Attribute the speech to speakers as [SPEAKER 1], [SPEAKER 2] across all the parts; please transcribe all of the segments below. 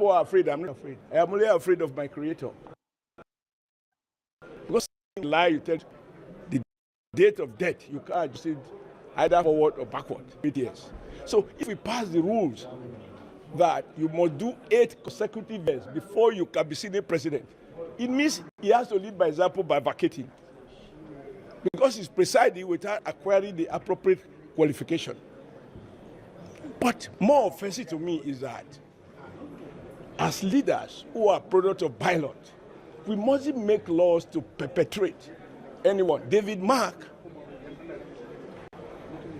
[SPEAKER 1] who are afraid. I'm not afraid. I am only afraid of my Creator. Because lie, you tell the date of death, you can't just it either forward or backward. 8 years. So if we pass the rules that you must do 8 consecutive years before you can be Senate president, it means he has to lead by example by vacating. Because he's presiding without acquiring the appropriate qualification. But more offensive to me is that as leaders who are product of bylaw, we mustn't make laws to perpetrate anyone. David Mark,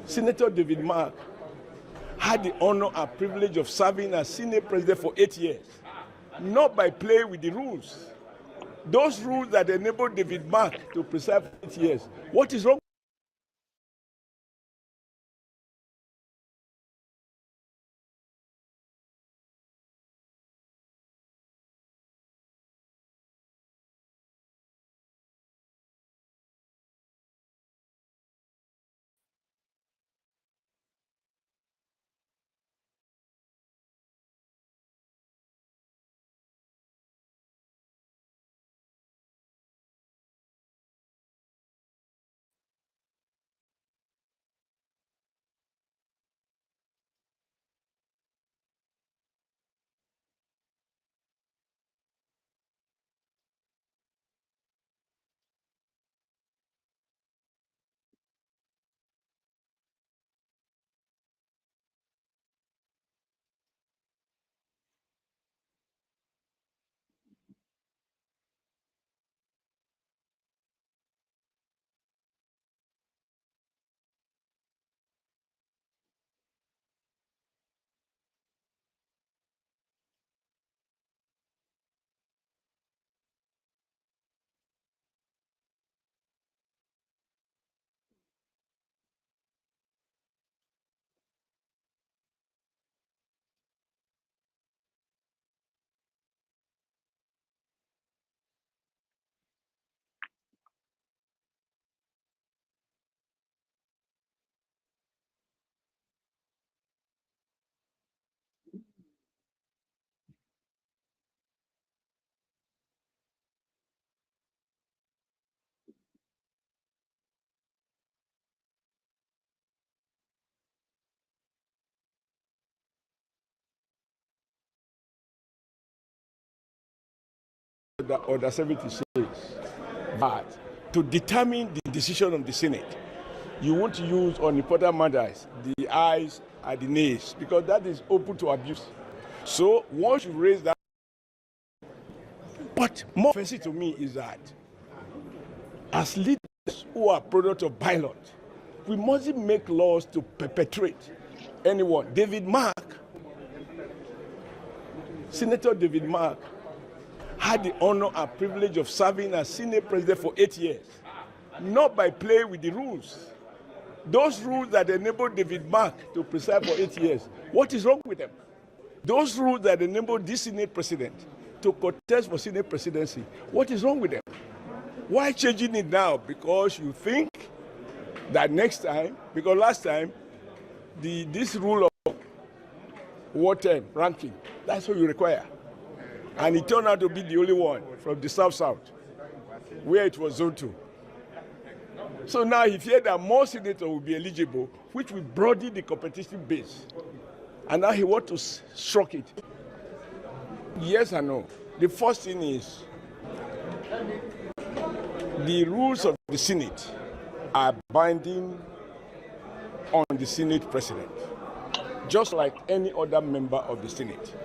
[SPEAKER 1] Senator David Mark, had the honor and privilege of serving as Senate president for 8 years, not by playing with the rules. Those rules that enabled David Mark to preside for 8 years. What is wrong? Order 76 that to determine the decision of the Senate, you want to use on important matters the ayes and the nays, because that is open to abuse. So once you raise that, but more offensive to me is that as leaders who are product of bylaw, we mustn't make laws to perpetrate anyone. David Mark, Senator David Mark, had the honor and privilege of serving as Senate president for 8 years, not by playing with the rules. Those rules that enabled David Mark to preside for 8 years, what is wrong with them? Those rules that enabled this Senate president to contest for Senate presidency, what is wrong with them? Why changing it now? Because you think that next time, because last time, this rule of what term ranking, that's what you require. And it turned out to be the only one from the South, where it was zone 2. So now he feared that more senators will be eligible, which will broaden the competitive base. And now he wants to shrunk it. Yes and no. The first thing is, the rules of the Senate are binding on the Senate president, just like any other member of the Senate.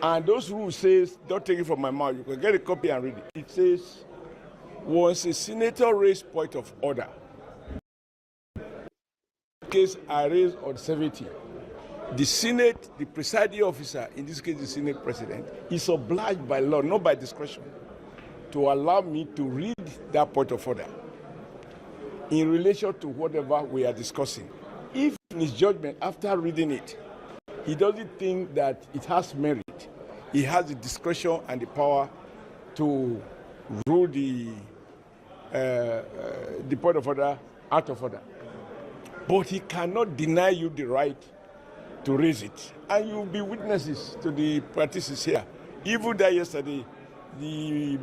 [SPEAKER 1] And those rules says, don't take it from my mouth, you can get a copy and read it. It says, once a senator raised point of order, case are raised on 70, the Senate, the presiding officer, in this case the Senate president, is obliged by law, not by discretion, to allow me to read that point of order in relation to whatever we are discussing. If in his judgment, after reading it, he doesn't think that it has merit, he has the discretion and the power to rule the point of order out of order. But he cannot deny you the right to raise it. And you'll be witnesses to the practices here. Even that yesterday, the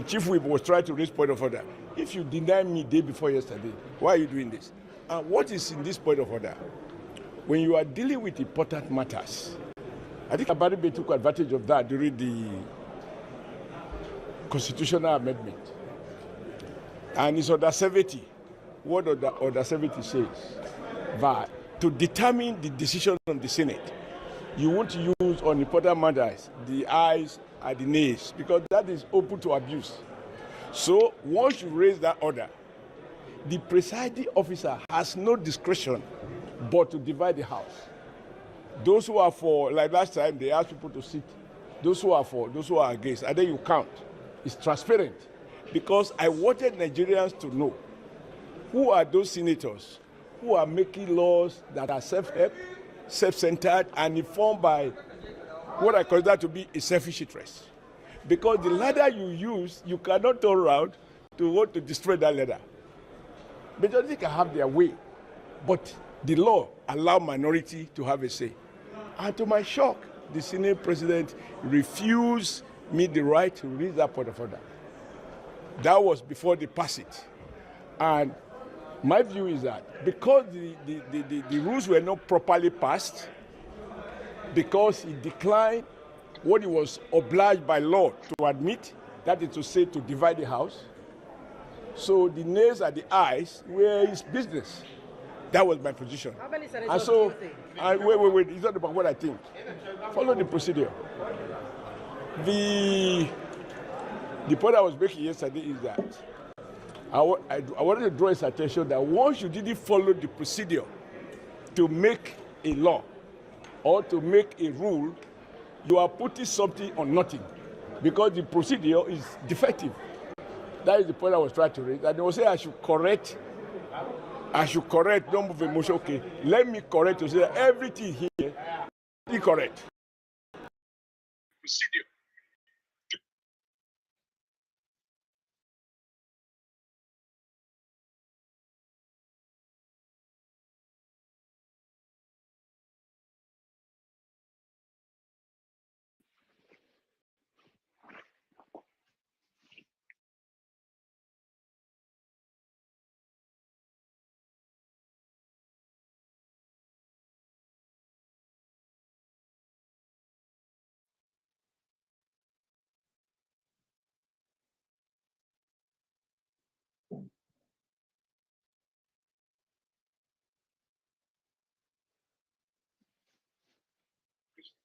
[SPEAKER 1] chief whip was trying to raise point of order. If you deny me day before yesterday, why are you doing this? And what is in this point of order? When you are dealing with important matters, I think Abaribe took advantage of that during the constitutional amendment. And it's under 70. What order 70 says that to determine the decision of the Senate, you won't use on important matters the ayes and the nays, because that is open to abuse. So once you raise that order, the presiding officer has no discretion but to divide the House. Those who are for, like last time, they asked people to sit. Those who are for, those who are against, and then you count. It's transparent. Because I wanted Nigerians to know who are those senators who are making laws that are self-help, self-centered, and informed by what I consider to be a selfish interest. Because the ladder you use, you cannot turn around to want to destroy that ladder. Majority can have their way, but the law allows minority to have a say. And to my shock, the Senate president refused me the right to raise that point of order. That was before they passed it. And my view is that because the rules were not properly passed, because he declined what he was obliged by law to admit, that is to say, to divide the House. So the nays and the ayes were his business. That was my position.
[SPEAKER 2] How many senators
[SPEAKER 1] and so,
[SPEAKER 2] do you think?
[SPEAKER 1] wait, it's not about what I think. Follow the procedure. The point I was making yesterday is that I wanted to draw his attention that once you didn't follow the procedure to make a law or to make a rule, you are putting something on nothing because the procedure is defective. That is the point I was trying to raise. And they will say I should correct, don't move emotion. Okay, let me correct to say that everything here is correct. Procedure.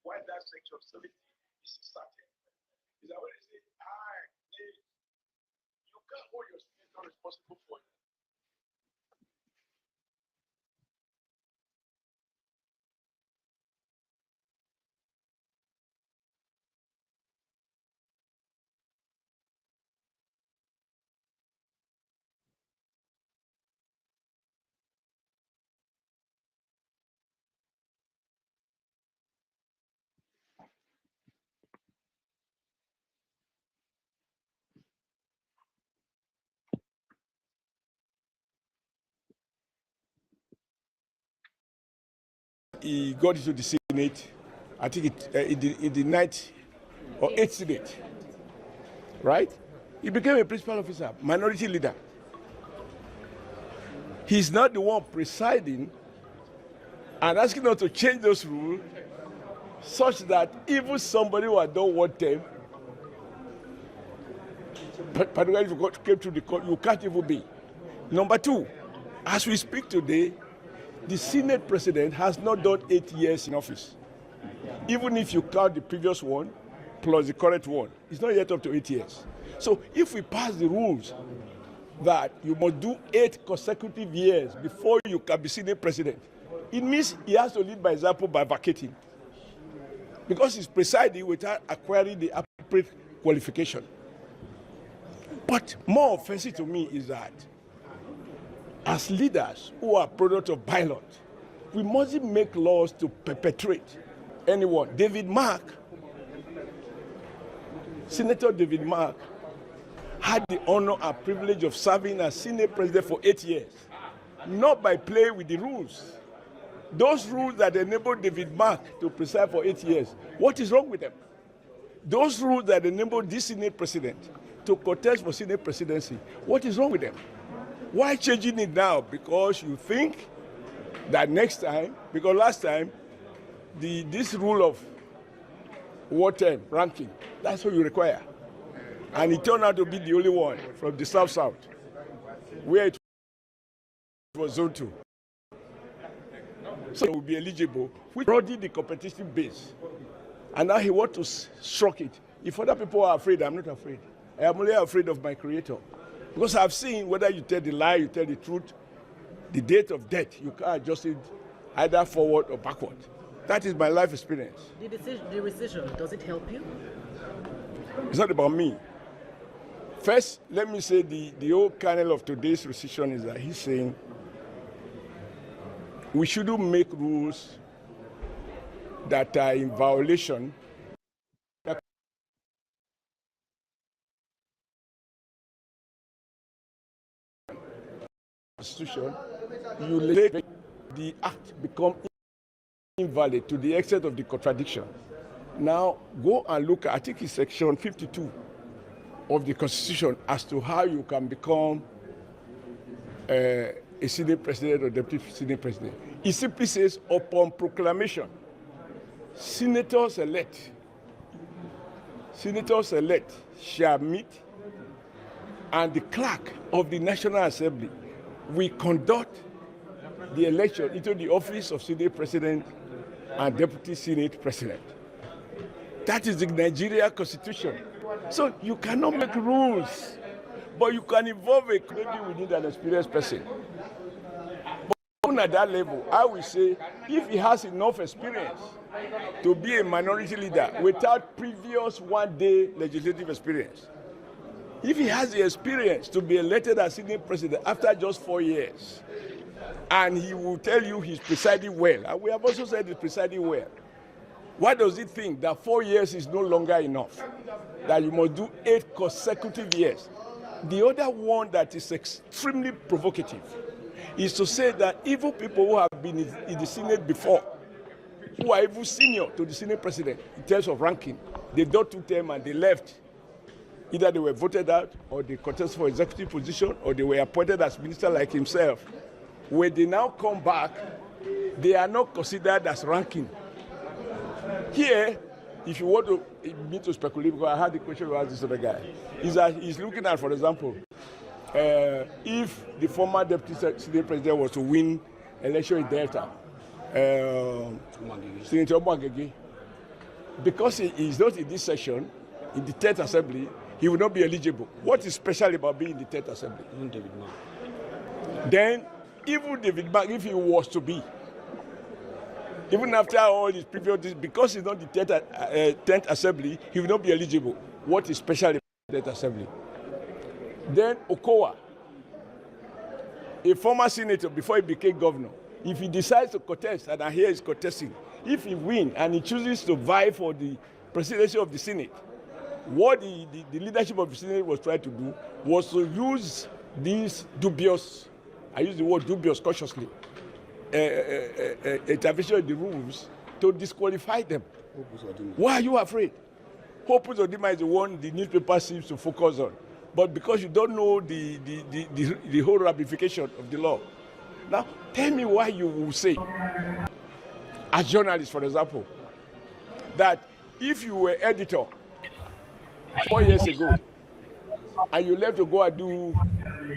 [SPEAKER 1] Why that section of 70 is started? Is that when they say, you can't hold your senator responsible for it. He got into the Senate, I think in the 9th or 8th Senate, right? He became a principal officer, minority leader. He's not the one presiding and asking us to change those rules such that even somebody who don't want them, particularly if you came to the court, you can't even be. Number two, as we speak today, the Senate president has not done 8 years in office. Even if you count the previous one plus the current one, it's not yet up to 8 years. So if we pass the rules that you must do 8 consecutive years before you can be Senate president, it means he has to lead by example by vacating. Because he's presiding without acquiring the appropriate qualification. But more offensive to me is that as leaders who are product of ballot, we mustn't make laws to perpetrate anyone. David Mark, Senator David Mark, had the honor and privilege of serving as Senate president for 8 years, not by playing with the rules. Those rules that enabled David Mark to preside for 8 years, what is wrong with them? Those rules that enabled this Senate president to contest for Senate presidency, what is wrong with them? Why changing it now? Because you think that next time, because last time, this rule of what term, ranking, that's what you require. And it turned out to be the only one from the South-South, where it was zone 2. So it will be eligible, which broadened the competitive base. And now he wants to shrunk it. If other people are afraid, I'm not afraid. I am only afraid of my creator. Because I've seen whether you tell the lie, you tell the truth, the date of death, you can't adjust it either forward or backward. That is my life experience.
[SPEAKER 2] The rescission, does it help you?
[SPEAKER 1] It's not about me. First, let me say the whole kernel of today's rescission is that he's saying we shouldn't make rules that are in violation of the Constitution. You let the act become invalid to the extent of the contradiction. Now, go and look at, I think it's section 52 of the Constitution as to how you can become a Senate president or deputy Senate president. It simply says, upon proclamation, senators-elect shall meet, and the clerk of the National Assembly will conduct the election into the office of Senate President and Deputy Senate President. That is the Nigeria Constitution. So you cannot make rules, but you can involve a maybe we need an experienced person. But even at that level, I will say, if he has enough experience to be a minority leader without previous one-day legislative experience, if he has the experience to be elected as Senate President after just 4 years, and he will tell you he's presiding well, and we have also said he's presiding well, why does he think that 4 years is no longer enough? That you must do 8 consecutive years? The other one that is extremely provocative is to say that even people who have been in the Senate before, who are even senior to the Senate president in terms of ranking, they done 2 terms and they left. Either they were voted out, or they contested for executive position, or they were appointed as minister like himself. When they now come back, they are not considered as ranking. Here, if you want to speculate, because I had the question about this other guy, is that he's looking at, for example, if the former deputy Senate president was to win election in Delta, Senator Mwangege, because he is not in this session, in the 10th Assembly, he will not be eligible. What is special about being in the 10th Assembly?
[SPEAKER 3] David Mark.
[SPEAKER 1] Then, even David Mark, if he was to be, even after all his previous, because he's not the 10th Assembly, he will not be eligible. What is special about the 10th Assembly? Then Okowa, a former senator before he became governor, if he decides to contest, and I hear he's contesting, if he wins and he chooses to vie for the presidency of the Senate, what the leadership of the Senate was trying to do was to use these dubious, I use the word dubious cautiously, intervention in the rules to disqualify them. Why are you afraid? Hope Uzodinma is the one the newspaper seems to focus on. But because you don't know the whole ramification of the law. Now, tell me why you will say, as journalists, for example, that if you were editor 4 years ago, and you left to go and do,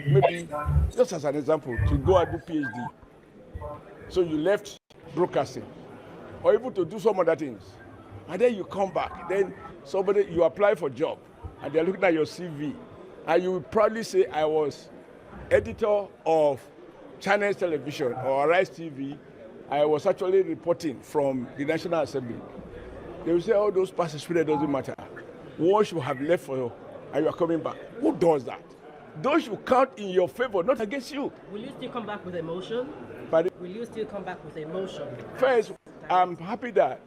[SPEAKER 1] maybe, just as an example, to go and do PhD. So you left broadcasting, or even to do some other things. And then you come back, then you apply for a job, and they're looking at your CV, and you will probably say, I was editor of Channels Television or Arise TV. I was actually reporting from the National Assembly. They will say, oh, those past experience doesn't matter. Once you have left for you, and you are coming back. Who does that? Those should count in your favor, not against you.
[SPEAKER 2] Will you still come back with a motion?
[SPEAKER 1] But
[SPEAKER 2] will you still come back with a motion?
[SPEAKER 1] First, I'm happy that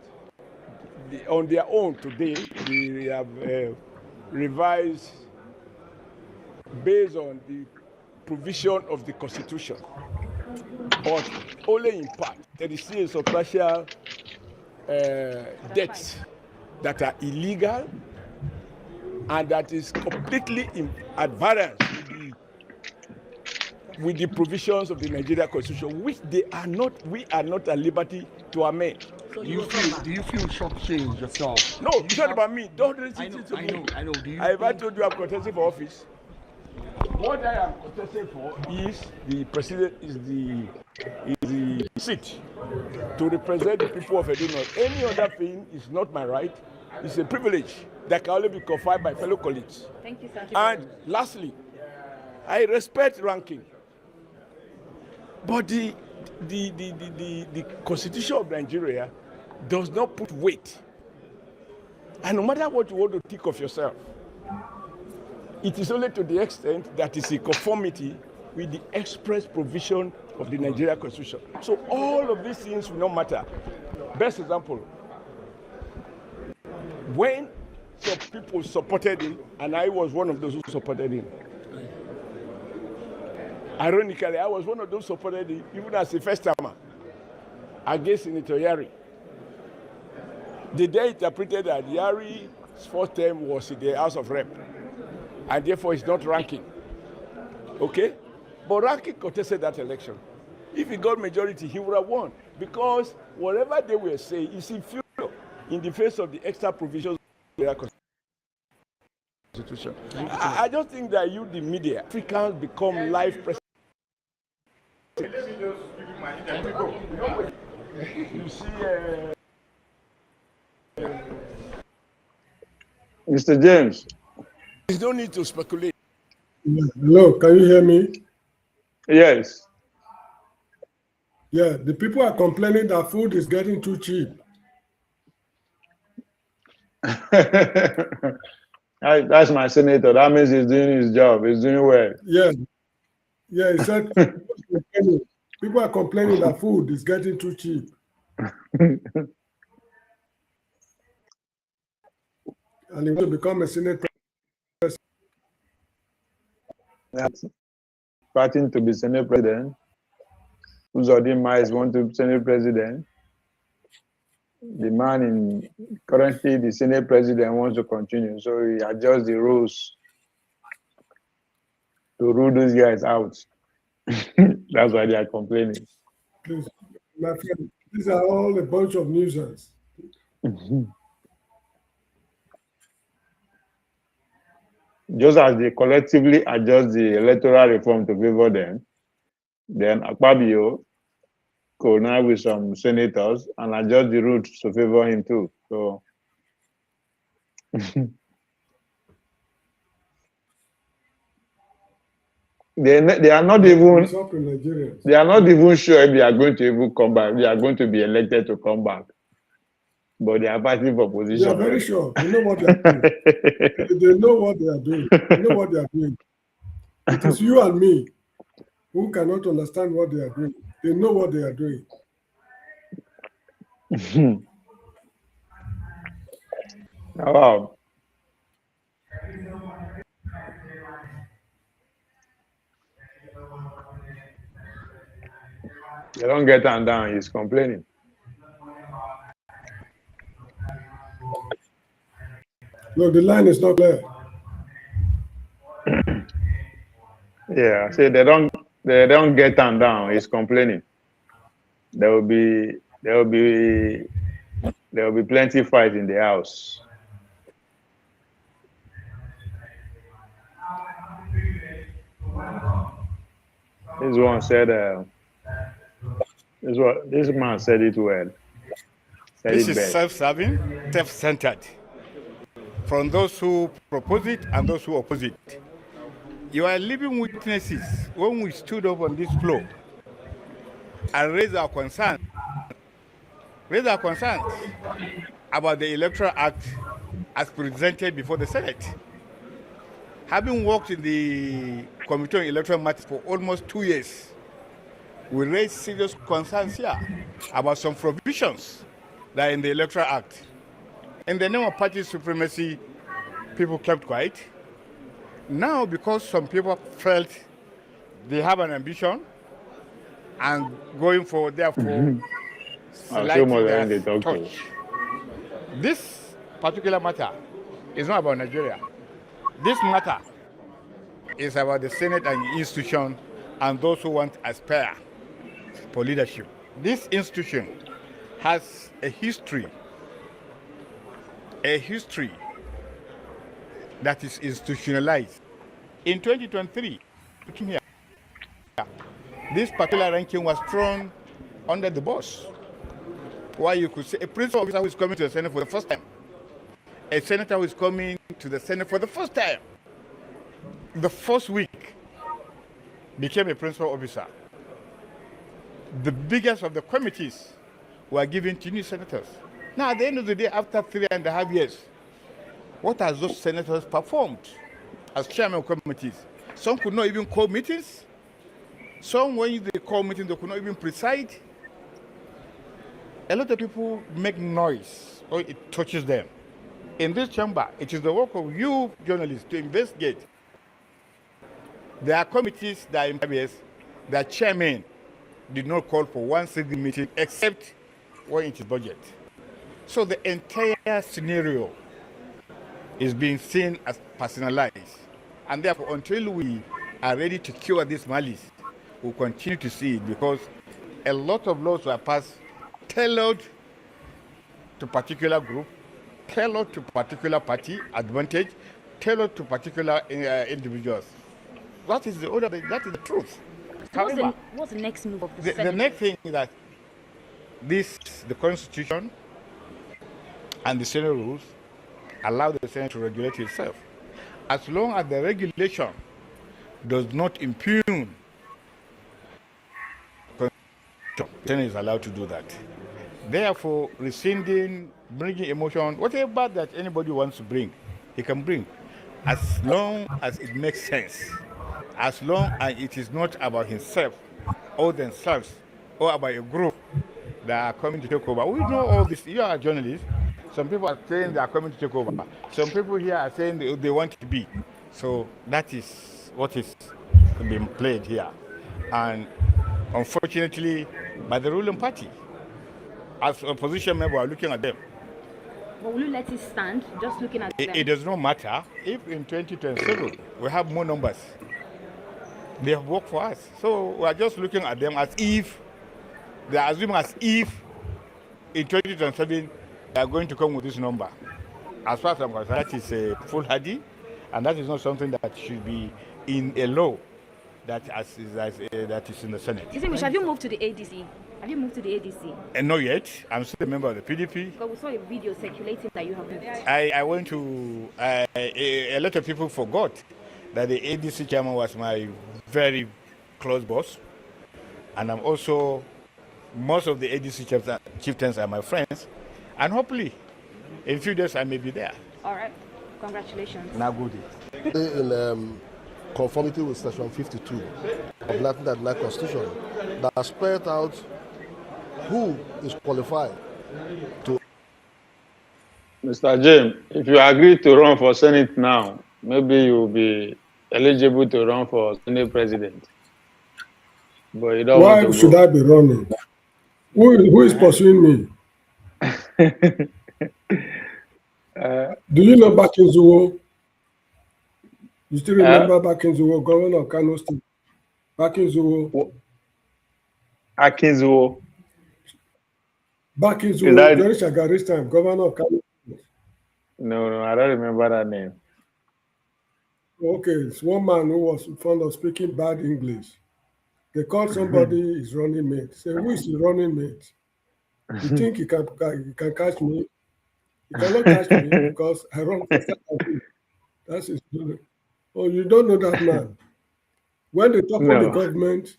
[SPEAKER 1] on their own today, they have revised based on the provision of the Constitution but only in part. There is still a substantial debts that are illegal and that is completely at variance with the provisions of the Nigeria Constitution, which we are not at liberty to amend.
[SPEAKER 2] So
[SPEAKER 3] Do
[SPEAKER 2] you
[SPEAKER 3] you
[SPEAKER 2] will come
[SPEAKER 3] feel
[SPEAKER 2] back.
[SPEAKER 3] do you feel shortchanged yourself?
[SPEAKER 1] No, it's not about me. Don't raise
[SPEAKER 3] I
[SPEAKER 1] it
[SPEAKER 3] know,
[SPEAKER 1] to
[SPEAKER 3] I
[SPEAKER 1] me.
[SPEAKER 3] know, I know. Do you
[SPEAKER 1] Have I
[SPEAKER 3] think
[SPEAKER 1] told you I'm contesting for office? What I am contesting for is the president, is the seat to represent the people of Edo North. Any other thing is not my right. It's a privilege that can only be conferred by fellow colleagues.
[SPEAKER 4] Thank you, sir.
[SPEAKER 1] And lastly, I respect ranking, but the Constitution of Nigeria does not put weight. And no matter what you want to think of yourself, it is only to the extent that it's in conformity with the express provision of the Nigeria Constitution. So all of these things will not matter. Best example, when some people supported him, and I was one of those who supported him. Ironically, I was one of those who supported him even as a first-timer against Senator Yari. They interpreted that Yari's first term was in the House of Rep, and therefore he's not ranking. Okay? But ranking contested that election. If he got majority, he would have won, because whatever they were saying is inferior in the face of the extra provisions of the Constitution. I just think that you, the media, Africans become live presidents. You see,
[SPEAKER 5] Mr. James.
[SPEAKER 1] there's no need to speculate.
[SPEAKER 6] Hello, can you hear me?
[SPEAKER 5] Yes.
[SPEAKER 6] Yeah, the people are complaining that food is getting too cheap.
[SPEAKER 5] That's my senator. That means he's doing his job. He's doing well.
[SPEAKER 6] Yeah, he said people are complaining that food is getting too cheap. And he wants to become a Senate president.
[SPEAKER 5] That's fighting to be Senate president. Uzodin Mais want to be Senate president. The man in currently the Senate president wants to continue, so he adjusts the rules to rule those guys out. That's why they are complaining.
[SPEAKER 6] Please, my friend, these are all a bunch of nuisance.
[SPEAKER 5] Just as they collectively adjust the electoral reform to favor them, then Akpabio could now with some senators and adjust the rules to favor him too. So they are not even
[SPEAKER 6] It's up in Nigeria.
[SPEAKER 5] they are not even sure if they are going to even come back. They are going to be elected to come back, but they are fighting for
[SPEAKER 6] They
[SPEAKER 5] position.
[SPEAKER 6] are very sure. They know what they are doing. They know what they are doing. They know what they are doing. It is you and me who cannot understand what they are doing. They know what they are doing.
[SPEAKER 5] Wow. They don't get him down. He's complaining.
[SPEAKER 6] No, the line is not clear.
[SPEAKER 5] Yeah, say they don't get him down. He's complaining. There will be plenty fight in the house. This one said this man said it well. Said
[SPEAKER 7] This
[SPEAKER 5] it
[SPEAKER 7] is
[SPEAKER 5] best.
[SPEAKER 7] self-serving, self-centered. From those who propose it and those who oppose it. You are living witnesses when we stood up on this floor and raised our concerns about the Electoral Act as presented before the Senate. Having worked in the Committee on Electoral Matters for almost 2 years, we raised serious concerns here about some provisions that are in the Electoral Act. In the name of party supremacy, people kept quiet. Now, because some people felt they have an ambition and going for, therefore,
[SPEAKER 5] I'll show
[SPEAKER 7] slighting
[SPEAKER 5] more
[SPEAKER 7] their
[SPEAKER 5] than they talk to.
[SPEAKER 7] touch. This particular matter is not about Nigeria. This matter is about the Senate and the institution and those who want to aspire for leadership. This institution has a history that is institutionalized. In 2023, looking here, this particular ranking was thrown under the bus. Why you could say a principal officer who is coming to the Senate for the first time, a senator who is coming to the Senate for the first time, the first week became a principal officer. The biggest of the committees were given to new senators. Now, at the end of the day, after 3.5 years, what has those senators performed as chairman of committees? Some could not even call meetings. Some, when they call meetings, they could not even preside. A lot of people make noise or it touches them. In this chamber, it is the work of you journalists to investigate. There are committees that are in place, their chairman did not call for one single meeting except when it is budget. So the entire scenario is being seen as personalized. And therefore, until we are ready to cure this malice, we'll continue to see it, because a lot of laws were passed tailored to particular group, tailored to particular party advantage, tailored to particular individuals. That is the order. That is the truth. However,
[SPEAKER 4] What's the next move of the
[SPEAKER 7] the
[SPEAKER 4] Senate?
[SPEAKER 7] next thing is that the Constitution and the Senate rules allow the Senate to regulate itself. As long as the regulation does not impugn, the Senate is allowed to do that. Therefore, rescinding, bringing emotion, whatever that anybody wants to bring, he can bring, as long as it makes sense, as long as it is not about himself or themselves or about a group that are coming to take over. We know all this. You are a journalist. Some people are saying they are coming to take over. Some people here are saying they want to be. So that is what is being played here. And unfortunately, by the ruling party, as opposition member, are looking at them.
[SPEAKER 4] But will you let it stand, just looking at them?
[SPEAKER 7] It does not matter if in 2027 we have more numbers. They have worked for us. So we are just looking at them as if, they are assuming as if in 2027 they are going to come with this number. As far as I'm concerned, that is a foolhardy, and that is not something that should be in a law that is in the Senate.
[SPEAKER 4] Distinguished, have you moved to the ADC? Have you moved to the ADC?
[SPEAKER 7] And not yet. I'm still a member of the PDP.
[SPEAKER 4] Because we saw a video circulating that you have moved.
[SPEAKER 7] I went to, a lot of people forgot that the ADC chairman was my very close boss. And I'm also, most of the ADC chieftains are my friends. And hopefully, in a few days, I may be there.
[SPEAKER 4] All right. Congratulations.
[SPEAKER 7] Now good.
[SPEAKER 8] In conformity with Section 52 of 1999 Constitution, that spelled out who is qualified to.
[SPEAKER 5] Mr. James, if you agree to run for Senate now, maybe you'll be eligible to run for Senate President. But you don't
[SPEAKER 6] Why
[SPEAKER 5] want to
[SPEAKER 6] should
[SPEAKER 5] go.
[SPEAKER 6] I be running? Who is pursuing me? Do you know Bakinzuwo? You still remember Bakinzuwo, governor of Kano State? Bakinzuwo.
[SPEAKER 5] Akinzuwo.
[SPEAKER 6] Bakinzuwo, during Shagari's time, governor of Kano State.
[SPEAKER 5] No, I don't remember that name.
[SPEAKER 6] Okay, it's one man who was fond of speaking bad English. They called somebody his running mate. Say, who is his running mate? You think he can catch me? He cannot catch me because I run faster than him. That's his running. Oh, you don't know that man. When they toppled the government,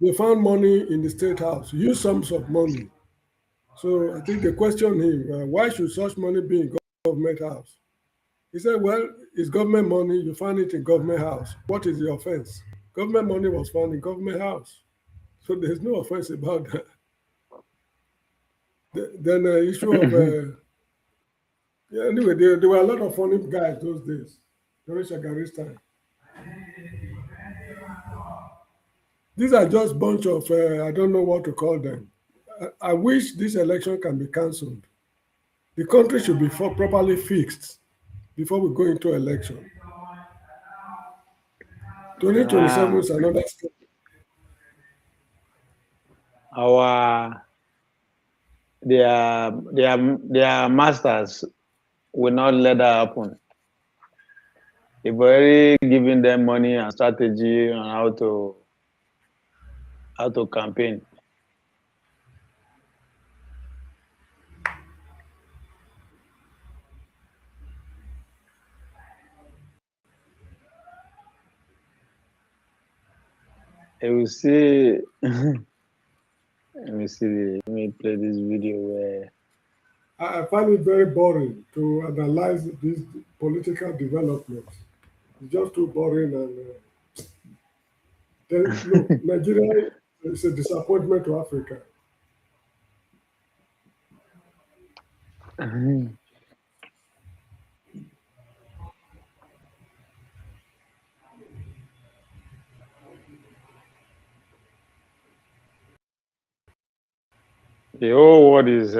[SPEAKER 6] they found money in the state house, huge sums of money. So I think they questioned him, why should such money be in government house? He said, well, it's government money, you find it in government house. What is the offense? Government money was found in government house. So there's no offense about that. Then the issue of, anyway, there were a lot of funny guys those days, during Shagari's time. These are just bunch of, I don't know what to call them. I wish this election can be cancelled. The country should be properly fixed before we go into election. 2027 is another step.
[SPEAKER 5] Their masters will not let that happen. They've already given them money and strategy on how to campaign. You will see. Let me see. Let me play this video where
[SPEAKER 6] I find it very boring to analyze these political developments. It's just too boring. And look, Nigeria is a disappointment to Africa.
[SPEAKER 5] the whole world is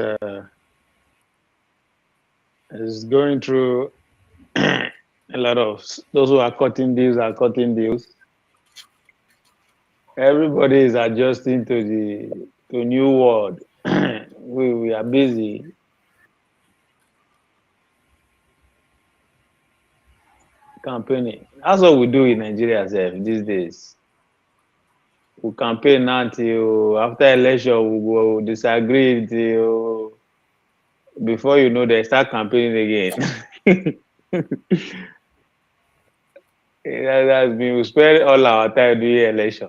[SPEAKER 5] going through a lot of those who are cutting deals are cutting deals. Everybody is adjusting to the new world. we are busy. Campaigning. That's what we do in Nigeria these days. We campaign until after election we will disagree till before you know they start campaigning again. That's been we spend all our time doing election.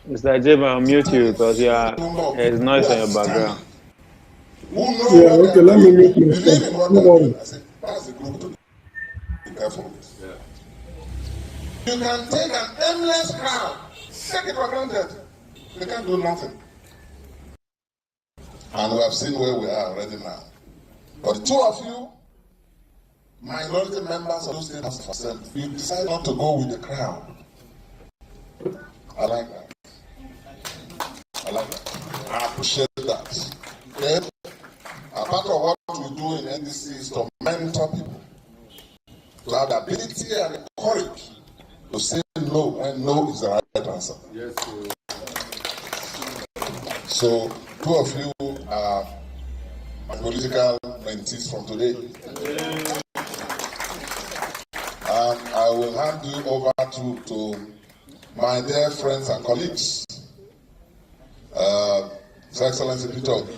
[SPEAKER 5] Mr. Jim, I'll mute you because there's noise on your background.
[SPEAKER 6] Yeah, okay, let me mute myself. No worry.
[SPEAKER 8] You can take an endless crowd, take it for granted. They can't do nothing. And we have seen where we are already now. But the two of you, minority members of those states, you decide not to go with the crowd. I like that. I appreciate that. Okay? A part of what we do in NDC is to mentor people, to have the ability and the courage to say no when no is the right answer. Yes, so, two of you are my political mentees from today. I will hand you over to my dear friends and colleagues, His Excellency Peter Obi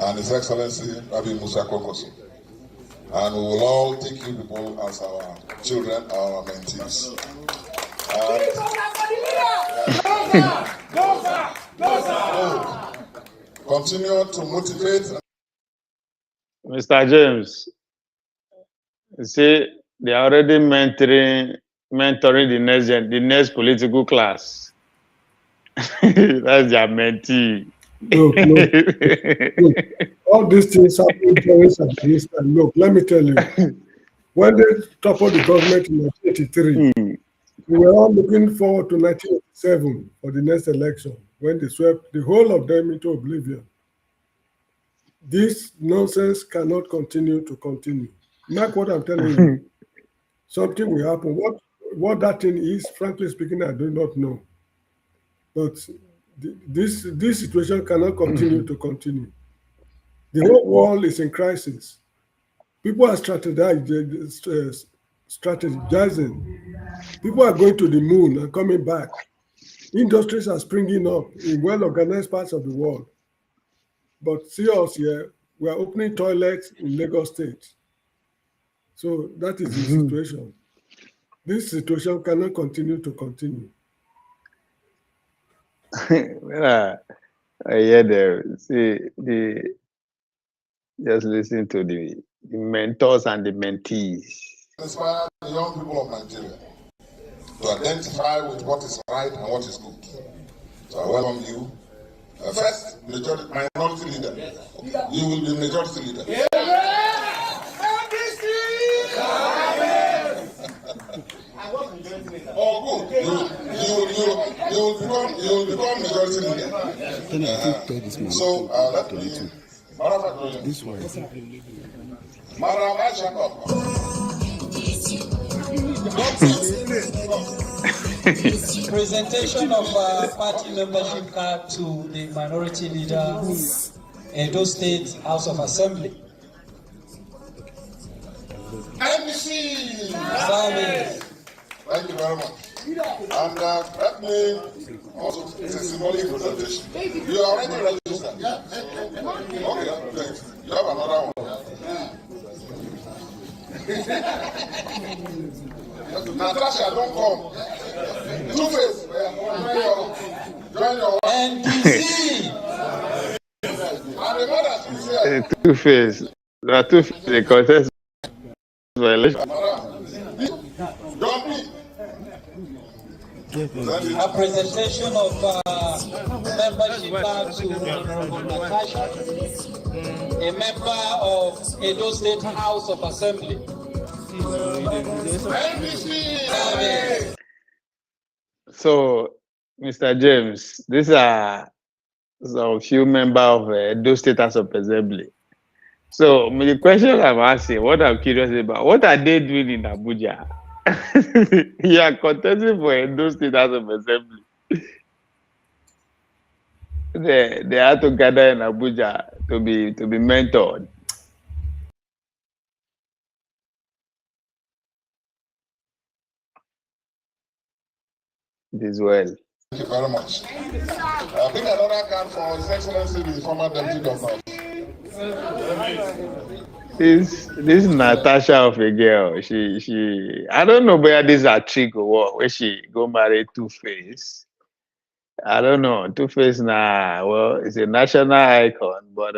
[SPEAKER 8] and His Excellency Rabi Musa Kokoso. And we will all take you people as our children, our mentees. Continue to motivate.
[SPEAKER 5] Mr. James, you see, they are already mentoring the next political class. That's their mentee.
[SPEAKER 6] Look, all these things happen during this time. Look, let me tell you, when they toppled the government in 1983, we were all looking forward to 1987 for the next election, when they swept the whole of them into oblivion. This nonsense cannot continue to continue. Mark what I'm telling you. Something will happen. What that thing is, frankly speaking, I do not know. But this situation cannot continue to continue. The whole world is in crisis. People are strategizing. People are going to the moon and coming back. Industries are springing up in well-organized parts of the world. But see us here, we are opening toilets in Lagos State. So that is the situation. This situation cannot continue to continue.
[SPEAKER 5] I hear them. See, just listen to the mentors and the mentees.
[SPEAKER 8] Inspire the young people of Nigeria to identify with what is right and what is good. So I welcome you. First, minority leader. You will be majority leader. Oh, good. You will become majority leader. So let me. This way. Madam Aisha,
[SPEAKER 9] Presentation of party membership card to the minority leader, Edo State House of Assembly.
[SPEAKER 8] NBC. Thank you very much. And let me also, it's a symbolic presentation. You are already registered. Okay, thanks. You have another one. Natasha, don't come. Two-Face. Join your
[SPEAKER 9] NDC.
[SPEAKER 8] And the mother is here.
[SPEAKER 5] Two-Face. There are Two-Face. The contest for election.
[SPEAKER 9] A presentation of membership card to Natasha, a member of Edo State House of Assembly.
[SPEAKER 5] So, Mr. James, these are some few members of Edo State House of Assembly. So, the question I'm asking, what I'm curious about, what are they doing in Abuja? You are contesting for Edo State House of Assembly. They have to gather in Abuja to be mentored. This well.
[SPEAKER 8] Thank you very much. I think another card for His Excellency, the former Deputy Governor.
[SPEAKER 5] This Natasha of a girl, she I don't know whether this is a trick or what, where she go marry Two-Face. I don't know. Two-Face now, well, it's a national icon, but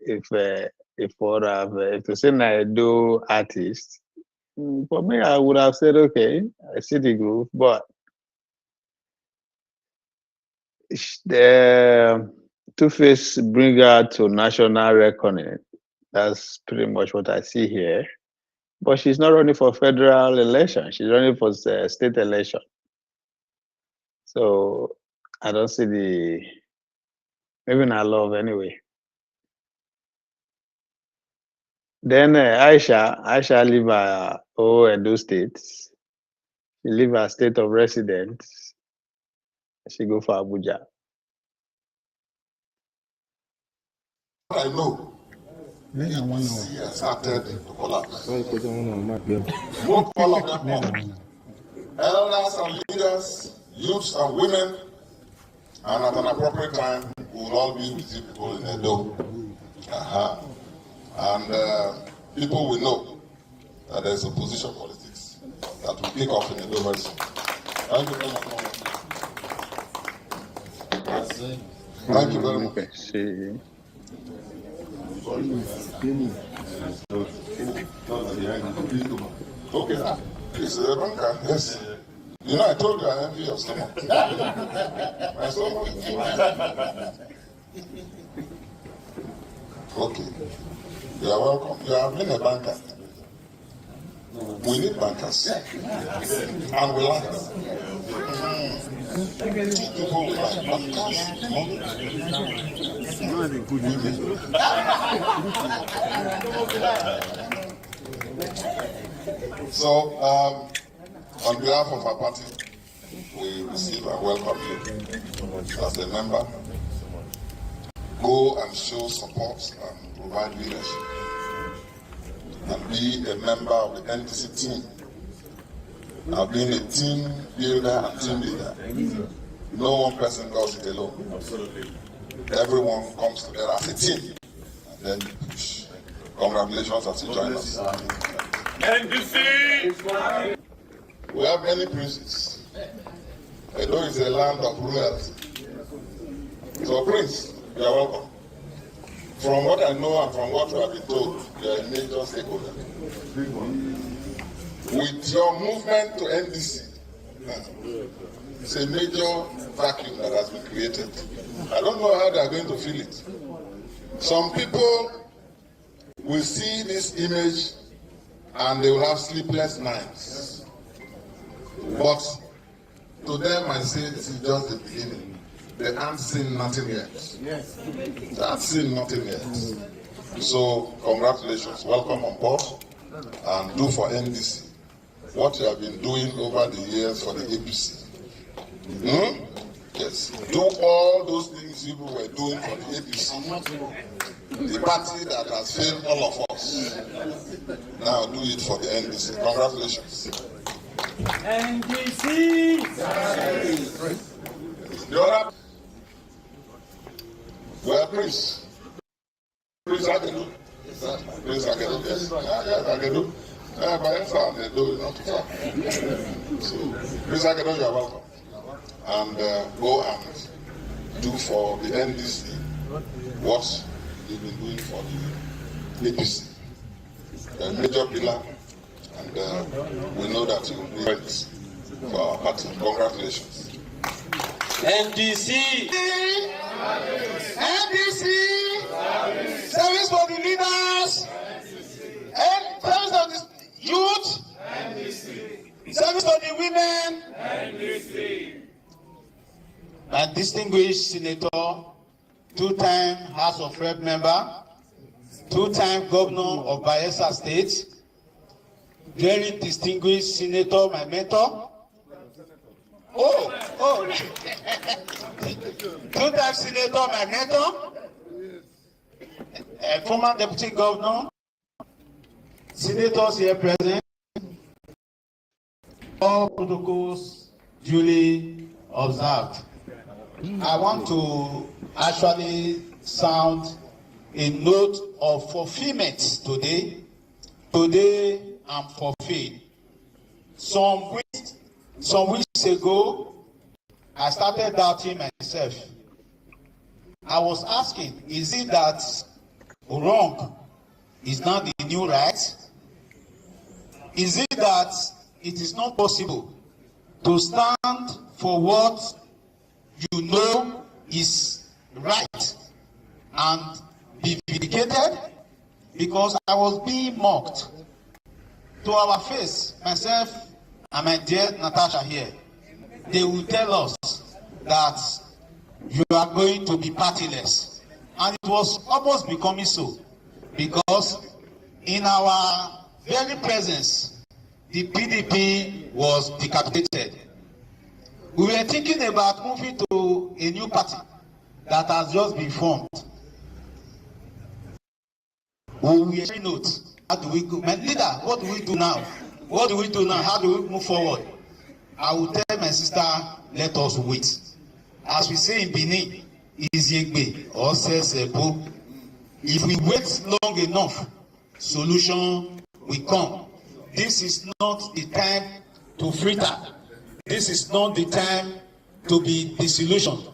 [SPEAKER 5] if to say I do artist, for me I would have said okay, I see the groove, but the Two-Face bring her to national reckoning. That's pretty much what I see here. But she's not running for federal election. She's running for state election. So I don't see maybe not love anyway. Then Aisha leave her Edo State. She leave her state of residence. She go for Abuja.
[SPEAKER 8] I know. APC has started to collapse. Both all of them, elders and leaders, youths and women, and at an appropriate time, we will all be with you people in Edo. And people will know that there is opposition politics that will kick off in Edo very soon. Thank you very much. Thank you very much. Okay, it's a banker, yes. You know, I told you I envy your stomach. My stomach is okay. You are welcome. You have been a banker. We need bankers. And we like them. People like bankers. So, on behalf of our party, we receive and welcome you as a member. Go and show support and provide leadership. And be a member of the NDC team. I've been a team builder and team leader. No one person does it alone. Everyone comes together as a team. And then you push. Congratulations as you join us. NDC! We have many princes. Edo is a land of royalty. So, Prince, you are welcome. From what I know and from what you have been told, you are a major stakeholder. With your movement to NDC, it's a major vacuum that has been created. I don't know how they are going to fill it. Some people will see this image and they will have sleepless nights. But to them, I say this is just the beginning. They haven't seen nothing yet. Yes. They haven't seen nothing yet. So, congratulations. Welcome on board and do for NDC what you have been doing over the years for the APC. Yes. Do all those things you were doing for the APC. The party that has failed all of us. Now do it for the NDC. Congratulations.
[SPEAKER 9] NDC!
[SPEAKER 8] The other, well, Prince Agnew. Prince Agnew, yes. Yes, Agnew. By far, they do not too far. So, Prince Agnew, you are welcome. And go and do for the NDC what you've been doing for the APC. A major pillar, and we know that you will be ready for our party. Congratulations.
[SPEAKER 9] NDC! NDC! Service for the leaders! And service of the youth! Service for the women! My distinguished senator, two-time House of Rep member, two-time governor of Bayelsa State, very distinguished senator, my mentor. Two-time senator, my mentor, former deputy governor, senators here present, all protocols duly observed. I want to actually sound a note of fulfillment today. Today, I'm fulfilled. Some weeks ago, I started doubting myself. I was asking, is it that wrong is not the new right? Is it that it is not possible to stand for what you know is right and be vindicated? Because I was being mocked to our face, myself and my dear Natasha here. They will tell us that you are going to be partyless. And it was almost becoming so, because in our very presence, the PDP was decapitated. We were thinking about moving to a new party that has just been formed. We were sharing notes. How do we go? My leader, what do we do now? What do we do now? How do we move forward? I will tell my sister, let us wait. As we say in Benin, Iziegbe or Sesebo. If we wait long enough, solution will come. This is not the time to fritter. This is not the time to be disillusioned.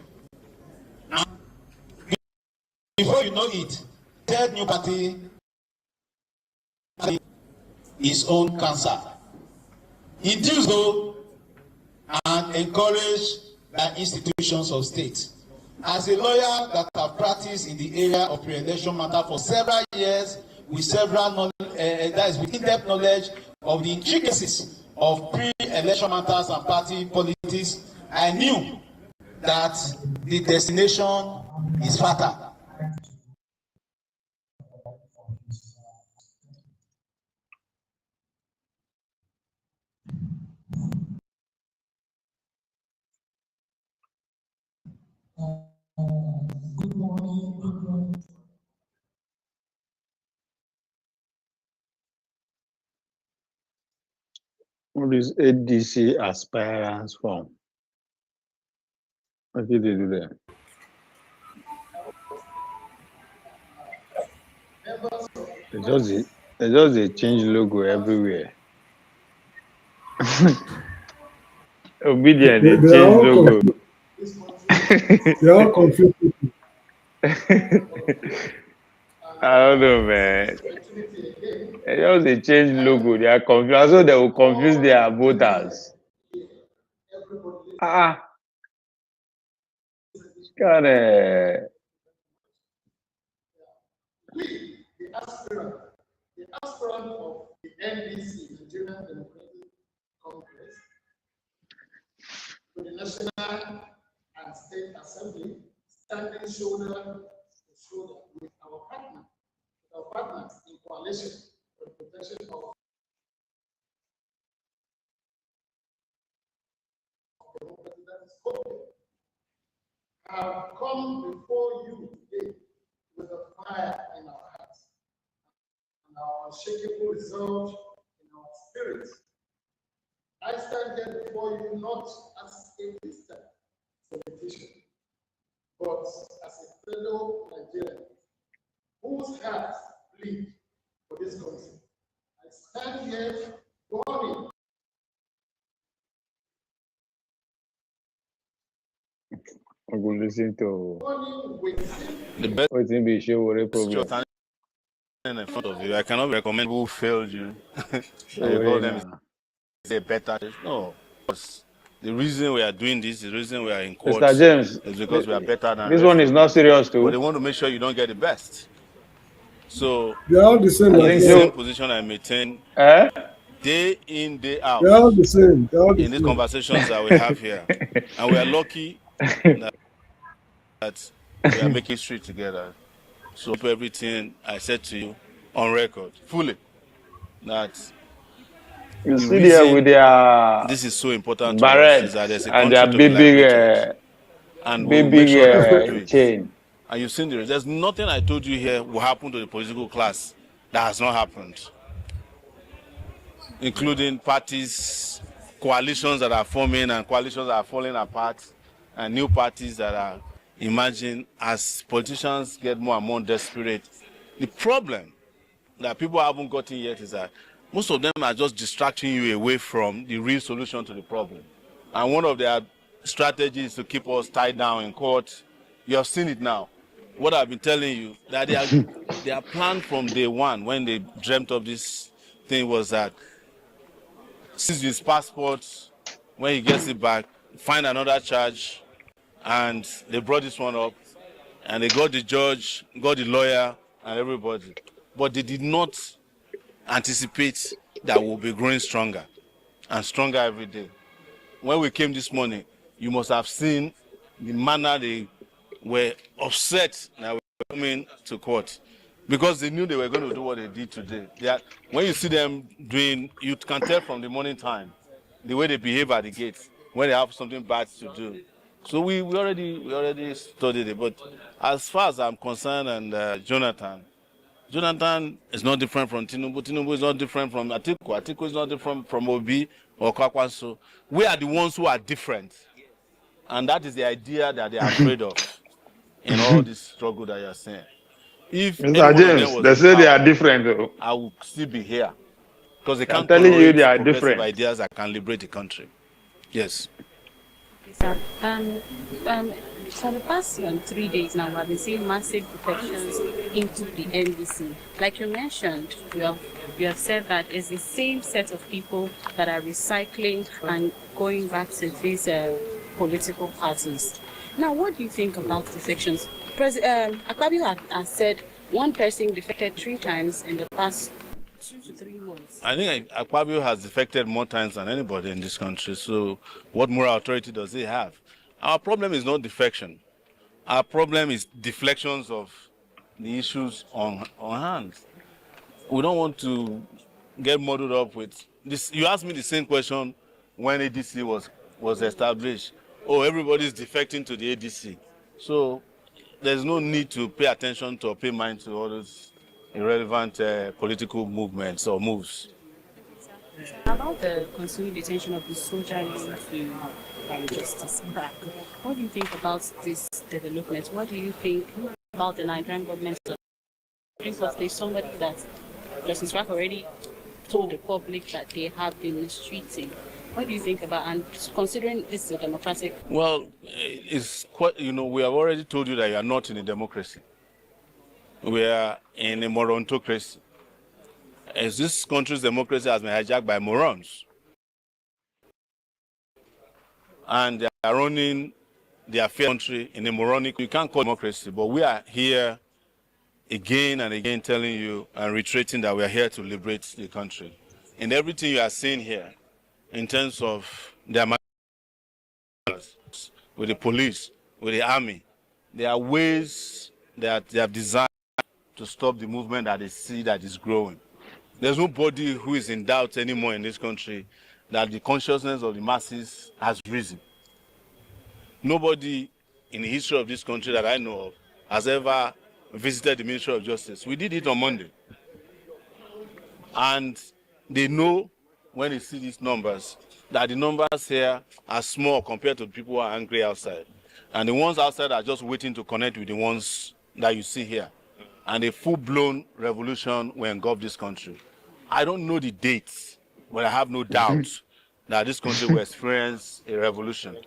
[SPEAKER 9] And before you know it, third new party his own cancer. Induced though and encouraged by institutions of state. As a lawyer that have practiced in the area of pre-election matter for several years, with several knowledge, that is with in-depth knowledge of the intricacies of pre-election matters and party politics, I knew that the destination is fatal.
[SPEAKER 10] Good morning.
[SPEAKER 5] What is ADC aspirants form? What did they do there? They just change logo everywhere. Obedient, they change logo.
[SPEAKER 6] They are confused.
[SPEAKER 5] I don't know, man. They just they change logo. They are confused. So they will confuse their voters. Ah, kind of.
[SPEAKER 8] The aspirant of the NDC, Nigerian Democratic Congress, to the National and State Assembly, standing shoulder to shoulder with our partners in coalition for the protection of democracy that is open. I have come before you today with a fire in our hearts and our unshakable resolve in our spirit. I stand here before you not as a distant politician, but as a fellow Nigerian whose hearts bleed for this country. I stand here warning.
[SPEAKER 5] I will listen to
[SPEAKER 7] The best
[SPEAKER 5] what in be show what a problem.
[SPEAKER 7] standing in front of you. I cannot recommend who failed you. And you
[SPEAKER 5] Sure,
[SPEAKER 7] call them
[SPEAKER 5] nah.
[SPEAKER 7] say better. No. Because the reason we are doing this, the reason we are in court
[SPEAKER 5] Mr. James,
[SPEAKER 7] is because we are better than
[SPEAKER 5] this
[SPEAKER 7] rest
[SPEAKER 5] one is
[SPEAKER 7] of
[SPEAKER 5] not
[SPEAKER 7] them.
[SPEAKER 5] serious
[SPEAKER 7] But they
[SPEAKER 5] too.
[SPEAKER 7] want to make sure you don't get the best. So
[SPEAKER 6] They're all the same.
[SPEAKER 5] I
[SPEAKER 6] My
[SPEAKER 5] think
[SPEAKER 7] the
[SPEAKER 6] friend.
[SPEAKER 7] same
[SPEAKER 5] so.
[SPEAKER 7] position I maintain
[SPEAKER 5] Eh?
[SPEAKER 7] day in, day
[SPEAKER 6] They're
[SPEAKER 7] out
[SPEAKER 6] all the same. They're all the
[SPEAKER 7] in these
[SPEAKER 6] same.
[SPEAKER 7] conversations that we have here. And we are lucky that we are making history together. So for everything I said to you on record, fully, that
[SPEAKER 5] You
[SPEAKER 7] the
[SPEAKER 5] see there with
[SPEAKER 7] reason
[SPEAKER 5] their
[SPEAKER 7] this is so important to us is that
[SPEAKER 5] barrette
[SPEAKER 7] there's a
[SPEAKER 5] and
[SPEAKER 7] country
[SPEAKER 5] their
[SPEAKER 7] to be liberated.
[SPEAKER 5] big,
[SPEAKER 7] And we'll make
[SPEAKER 5] big
[SPEAKER 7] sure that we do it.
[SPEAKER 5] chain.
[SPEAKER 7] And you've seen there's nothing I told you here will happen to the political class that has not happened, including parties, coalitions that are forming and coalitions that are falling apart, and new parties that are emerging as politicians get more and more desperate. The problem that people haven't gotten yet is that most of them are just distracting you away from the real solution to the problem. And one of their strategies is to keep us tied down in court. You have seen it now. What I've been telling you, that their plan from day one when they dreamt of this thing was that seize his passport, when he gets it back, find another charge, and they brought this one up, and they got the judge, got the lawyer, and everybody. But they did not anticipate that we'll be growing stronger and stronger every day. When we came this morning, you must have seen the manner they were upset that we were coming to court because they knew they were going to do what they did today. When you see them doing, you can tell from the morning time, the way they behave at the gates, when they have something bad to do. So we already studied it. But as far as I'm concerned, and Jonathan is not different from Tinubu. Tinubu is not different from Atiku. Atiku is not different from Obi or Kwakwanso. We are the ones who are different. And that is the idea that they are afraid of in all this struggle that you are saying. If any
[SPEAKER 5] Mr.
[SPEAKER 7] one of them
[SPEAKER 5] James,
[SPEAKER 7] was
[SPEAKER 5] they
[SPEAKER 7] in
[SPEAKER 5] say they are
[SPEAKER 7] power,
[SPEAKER 5] different though.
[SPEAKER 7] I would still be here. Because they
[SPEAKER 5] I'm
[SPEAKER 7] can't
[SPEAKER 5] telling you
[SPEAKER 7] tolerate
[SPEAKER 5] they are
[SPEAKER 7] progressive
[SPEAKER 5] different.
[SPEAKER 7] ideas that can liberate the country. Yes.
[SPEAKER 4] Sir, for the past 3 days now, we've been seeing massive defections into the NDC. Like you mentioned, you have said that it's the same set of people that are recycling and going back to these political parties. Now, what do you think about defections? Akpabio has said one person defected 3 times in the past 2 to 3 months.
[SPEAKER 7] I think Akpabio has defected more times than anybody in this country. So what moral authority does he have? Our problem is not defection. Our problem is deflections of the issues on hand. We don't want to get muddled up with this. You asked me the same question when ADC was established. Oh, everybody's defecting to the ADC. So there's no need to pay attention to or pay mind to all those irrelevant political movements or moves.
[SPEAKER 4] About the continued detention of the soldier linked to Justice Crack, what do you think about this development? What do you think about the Nigerian government? Because there's somebody that Justice Crack already told the public that they have been mistreating. What do you think about, and considering this is a democratic?
[SPEAKER 7] Well, it's quite, we have already told you that you are not in a democracy.
[SPEAKER 11] We are in a morontocracy. As this country's democracy has been hijacked by morons. And they are running their fair country in a moronic, you can't call it democracy, but we are here again and again telling you and reiterating that we are here to liberate the country. In everything you are seeing here, in terms of their with the police, with the army, there are ways that they have designed to stop the movement that they see that is growing. There's nobody who is in doubt anymore in this country that the consciousness of the masses has risen. Nobody in the history of this country that I know of has ever visited the Ministry of Justice. We did it on Monday. And they know when they see these numbers that the numbers here are small compared to the people who are angry outside. And the ones outside are just waiting to connect with the ones that you see here. And a full-blown revolution will engulf this country. I don't know the dates, but I have no doubt that this country will experience a revolution.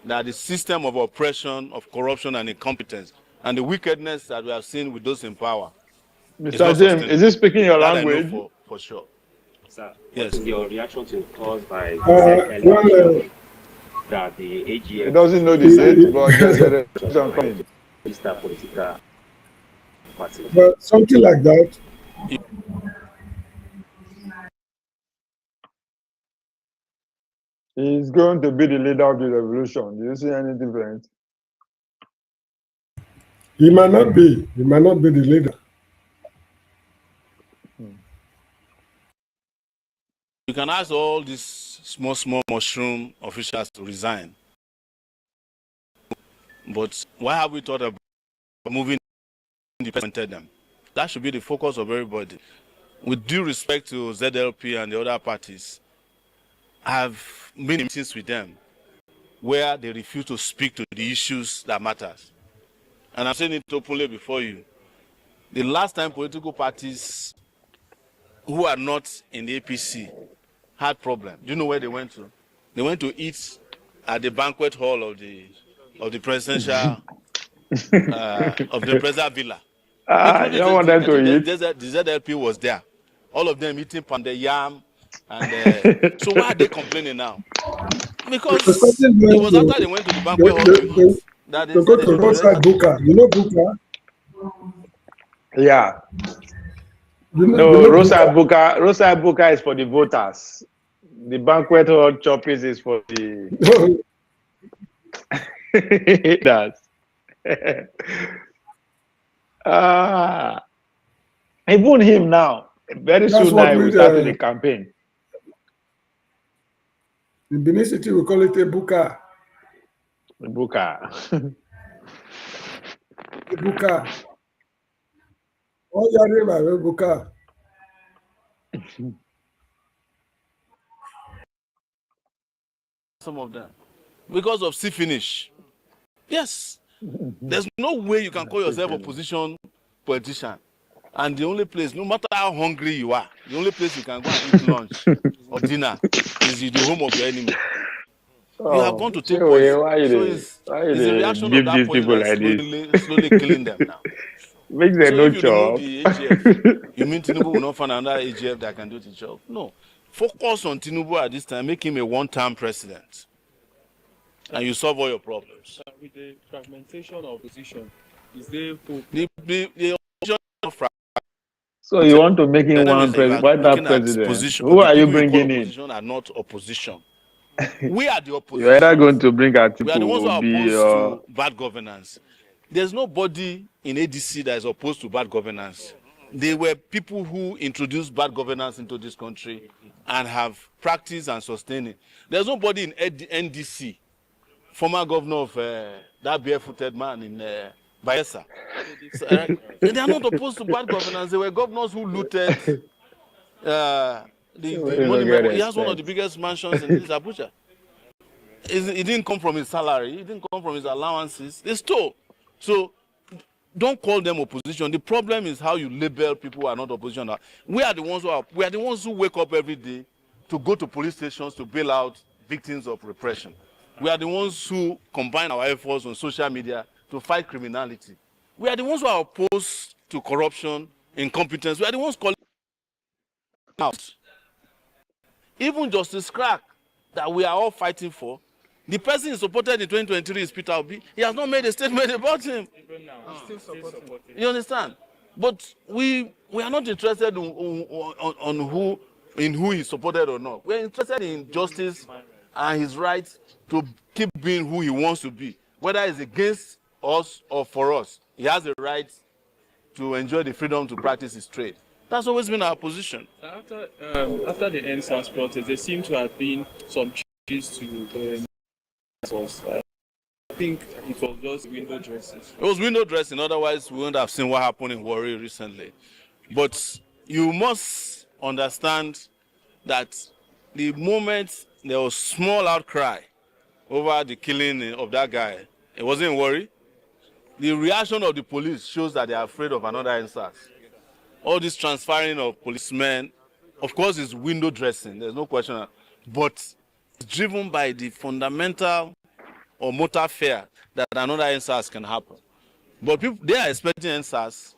[SPEAKER 11] That the system of oppression, of corruption and incompetence, and the wickedness that we have seen with those in power.
[SPEAKER 5] Mr. James, is he speaking your
[SPEAKER 11] that
[SPEAKER 5] language?
[SPEAKER 11] I know for sure.
[SPEAKER 12] Sir,
[SPEAKER 11] yes.
[SPEAKER 12] What is your reaction to cause by that the AGM?
[SPEAKER 5] He doesn't know the date, but there's a reason coming.
[SPEAKER 12] Mr. Political Party.
[SPEAKER 6] But something like that.
[SPEAKER 5] He's going to be the leader of the revolution. Do you see any difference?
[SPEAKER 6] He might not be. He might not be the leader.
[SPEAKER 11] You can ask all these small mushroom officials to resign. But why have we thought about moving independent them? That should be the focus of everybody. With due respect to ZLP and the other parties, I've been in meetings with them where they refuse to speak to the issues that matters. And I'm saying it openly before you. The last time political parties who are not in the APC had problems, do you know where they went to? They went to eat at the banquet hall of the presidential of the presidential villa.
[SPEAKER 5] You don't want them to eat.
[SPEAKER 11] The ZLP was there. All of them eating pounded yam. And so why are they complaining now? Because it was after they went to the banquet hall to eat that they
[SPEAKER 6] go to Roadside Buka. You know Buka?
[SPEAKER 5] Yeah. Roadside Buka is for the voters. The banquet hall choppies is for the. It does. Even him now. Very soon now we start the campaign.
[SPEAKER 6] In Benin City, we call it a Buka.
[SPEAKER 5] Buka.
[SPEAKER 6] Buka. Oh, yeah, Buka.
[SPEAKER 11] Some of them. Because of finish. Yes. There's no way you can call yourself a opposition politician. And the only place, no matter how hungry you are, the only place you can go and eat lunch or dinner is the home of your enemy. You have gone to take poison. It's the reaction of that poison that's slowly killing them now.
[SPEAKER 5] Makes them no job.
[SPEAKER 11] You mean Tinubu will not find another AGF that can do the job? No. Focus on Tinubu at this time, make him a one-term president. And you solve all your problems.
[SPEAKER 13] With the fragmentation of opposition, is there hope?
[SPEAKER 11] The opposition of
[SPEAKER 5] so you want to make him one president? Why that president? Who are you bringing in?
[SPEAKER 11] Opposition are not opposition. We are the opposition.
[SPEAKER 5] You're either going to bring out
[SPEAKER 11] people. We are the ones who are opposed to bad governance. There's nobody in ADC that is opposed to bad governance. They were people who introduced bad governance into this country and have practiced and sustained it. There's nobody in NDC, former governor of that barefooted man in Bayelsa. So, they are not opposed to bad governance. They were governors who looted the money. He has one of the biggest mansions in this Abuja. It didn't come from his salary. It didn't come from his allowances. They stole. So don't call them opposition. The problem is how you label people who are not opposition. We are the ones who wake up every day to go to police stations to bail out victims of repression. We are the ones who combine our efforts on social media to fight criminality. We are the ones who are opposed to corruption, incompetence. We are the ones calling out. Even Justice Crack, that we are all fighting for, the person he supported in 2023 is Peter Obi. He has not made a statement about him. You understand? But we are not interested in who he supported or not. We are interested in justice and his right to keep being who he wants to be, whether it's against us or for us. He has the right to enjoy the freedom to practice his trade. That's always been our position.
[SPEAKER 13] After the NSAS protest, there seem to have been some changes to I think it was just window dressing.
[SPEAKER 11] It was window dressing, otherwise we wouldn't have seen what happened in Warri recently. But you must understand that the moment there was small outcry over the killing of that guy, it wasn't in Warri. The reaction of the police shows that they are afraid of another NSAS. All this transferring of policemen, of course, is window dressing, there's no question. But it's driven by the fundamental or motor fear that another NSAS can happen. But people, they are expecting NSAS,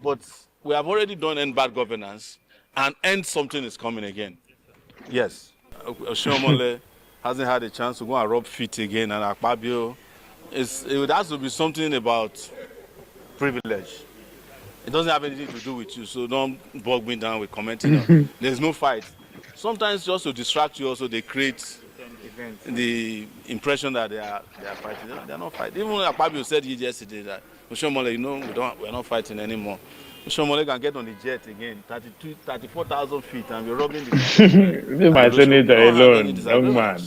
[SPEAKER 11] but we have already done end bad governance, and end something is coming again. Yes, Oshiomhole hasn't had a chance to go and rub feet again, and Akpabio, it has to be something about privilege. It doesn't have anything to do with you, so don't bog me down with commenting. There's no fight. Sometimes just to distract you also, they create the impression that they are fighting. They're not fighting. Even Akpabio said yesterday that Oshiomhole, we're not fighting anymore. Oshiomhole can get on the jet again, 34,000 feet, and we're robbing the
[SPEAKER 5] My senator alone, young man.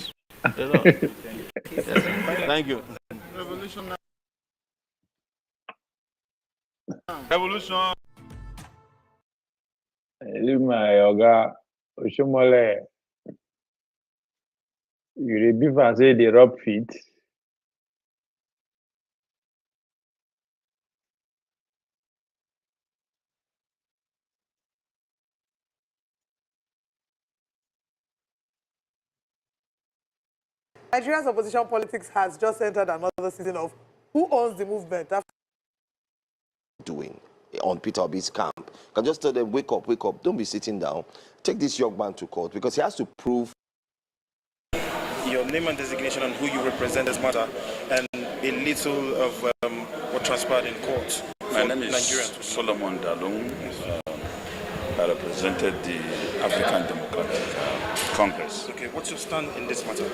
[SPEAKER 11] Thank you. Revolution.
[SPEAKER 5] Leave my Oga Oshiomhole. You rebuff and say they rub feet.
[SPEAKER 14] Nigeria's opposition politics has just entered another season of who owns the movement.
[SPEAKER 15] Doing on Peter Obi's camp. Can just tell them, wake up, don't be sitting down. Take this young man to court because he has to prove
[SPEAKER 16] your name and designation and who you represent as matter, and a little of what transpired in court.
[SPEAKER 17] My name is Solomon Dalung. I represented the African Democratic Congress.
[SPEAKER 16] Okay, what's your stand in this matter?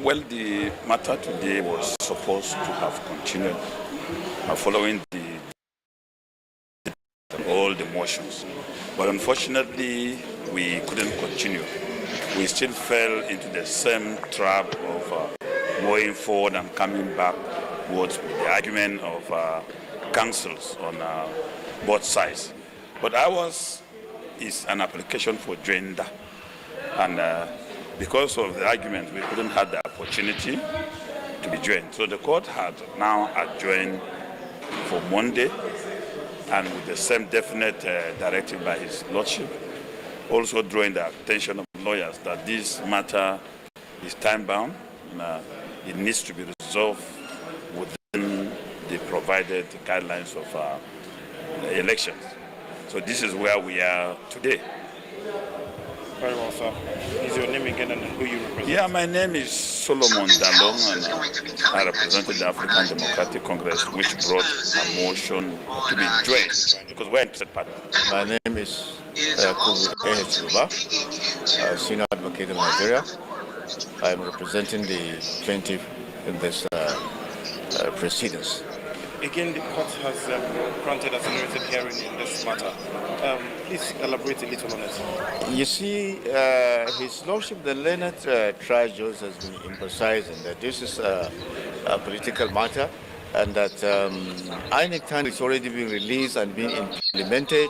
[SPEAKER 17] Well, the matter today was supposed to have continued following all the motions. But unfortunately, we couldn't continue. We still fell into the same trap of going forward and coming back with the argument of councils on both sides. But ours is an application for joinder. And because of the argument, we couldn't have the opportunity to be joined. So the court had now adjourned for Monday, and with the same definite directive by His Lordship, also drawing the attention of lawyers that this matter is time-bound and it needs to be resolved within the provided guidelines of the elections. So this is where we are today.
[SPEAKER 16] Very well, sir. Is your name again and who you represent?
[SPEAKER 17] Yeah, my name is Solomon Dalong, and I represented the African Democratic Congress, which brought a motion to be joined because we're interested party.
[SPEAKER 18] My name is Kubu Ehechuba, senior advocate in Nigeria. I'm representing the plaintiff in this proceedings.
[SPEAKER 16] Again, the court has granted accelerated hearing in this matter. Please elaborate a little on it.
[SPEAKER 18] You see, His Lordship, the learned trial judge, has been emphasizing that this is a political matter and that INEC time is already being released and being implemented.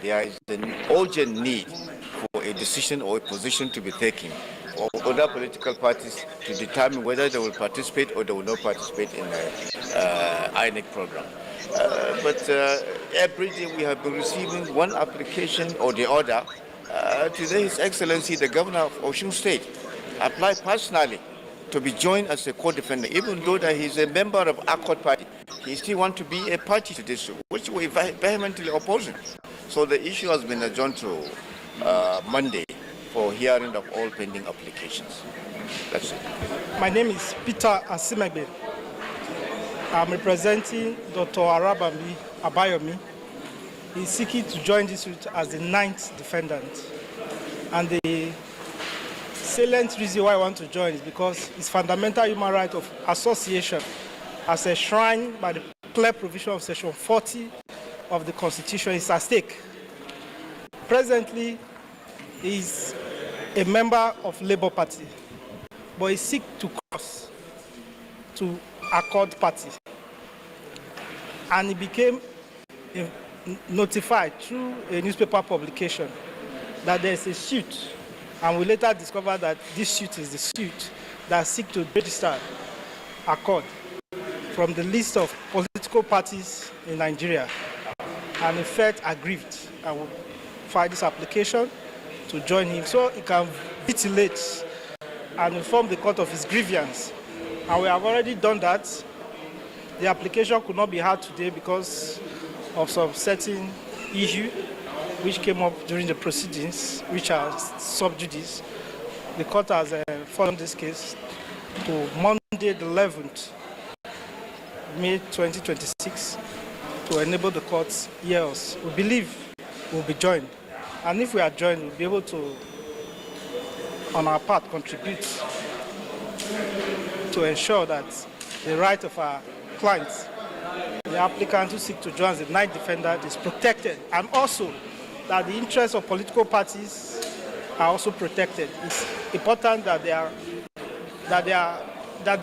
[SPEAKER 18] There is an urgent need for a decision or a position to be taken for other political parties to determine whether they will participate or they will not participate in the INEC program. But every day we have been receiving one application or the other. Today, His Excellency, the Governor of Osun State, applied personally to be joined as a co-defendant, even though that he's a member of Accord Party. he still wants to be a party to this, which we vehemently opposing. So the issue has been adjourned to Monday for hearing of all pending applications. That's it.
[SPEAKER 19] My name is Peter Asimegbe. I'm representing Dr. Arabami Abayomi. He's seeking to join this suit as the 9th defendant. And the salient reason why I want to join is because it's fundamental human right of association as enshrined by the clear provision of Section 40 of the Constitution is at stake. Presently, he's a member of Labour Party, but he seeks to cross to Accord Party. And he became notified through a newspaper publication that there's a suit, and we later discovered that this suit is the suit that seeks to register Accord from the list of political parties in Nigeria. And he felt aggrieved and would file this application to join him so he can ventilate and inform the court of his grievance. And we have already done that. The application could not be heard today because of some certain issue which came up during the proceedings, which are sub judice. The court has followed this case to Monday the 11th, May 2026, to enable the courts hear us. We believe we'll be joined. And if we are joined, we'll be able to, on our part, contribute to ensure that the right of our clients, the applicant who seek to join as the 9th defendant, is protected, and also that the interests of political parties are also protected. It's important that there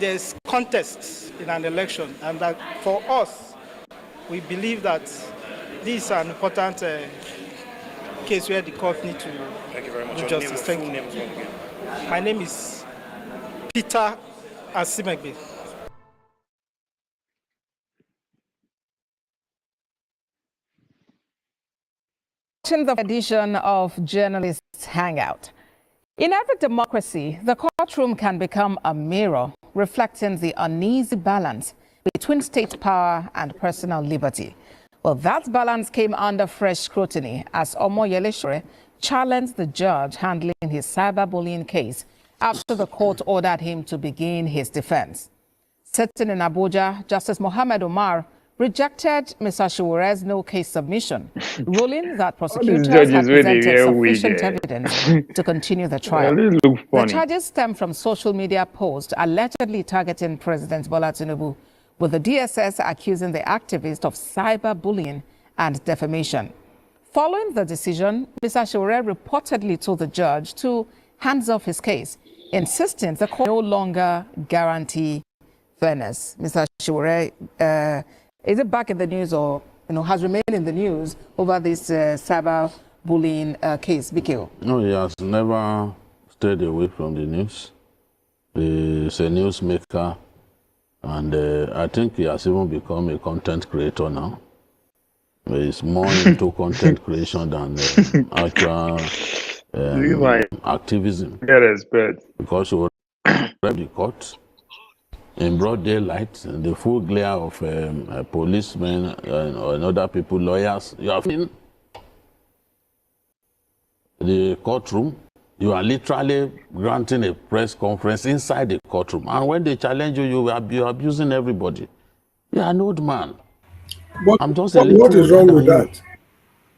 [SPEAKER 19] is contest in an election, and that for us, we believe that this is an important case where the court needs to do justice. Thank you. My name is Peter Asimegbe.
[SPEAKER 20] The edition of Journalists Hangout. In every democracy, the courtroom can become a mirror reflecting the uneasy balance between state power and personal liberty. Well, that balance came under fresh scrutiny as Omoyele Sowore challenged the judge handling his cyberbullying case after the court ordered him to begin his defense. Sitting in Abuja, Justice Mohammed Umar rejected Mr. Sowore's no-case submission, ruling that prosecutors had presented sufficient evidence to continue the trial. The charges stem from social media posts allegedly targeting President Bola Tinubu, with the DSS accusing the activist of cyberbullying and defamation. Following the decision, Mr. Sowore reportedly told the judge to hands off his case, insisting the court no longer guarantee fairness. Mr. Sowore, is it back in the news, or has remained in the news over this cyberbullying case, Bikio?
[SPEAKER 21] No, he has never stayed away from the news. He's a newsmaker, and I think he has even become a content creator now. He's more into content creation than actual activism. Because he was the court in broad daylight, in the full glare of policemen and other people, lawyers. You have in the courtroom, you are literally granting a press conference inside the courtroom. And when they challenge you, you are abusing everybody. You are an old man. I'm just a little.
[SPEAKER 6] What is wrong with that?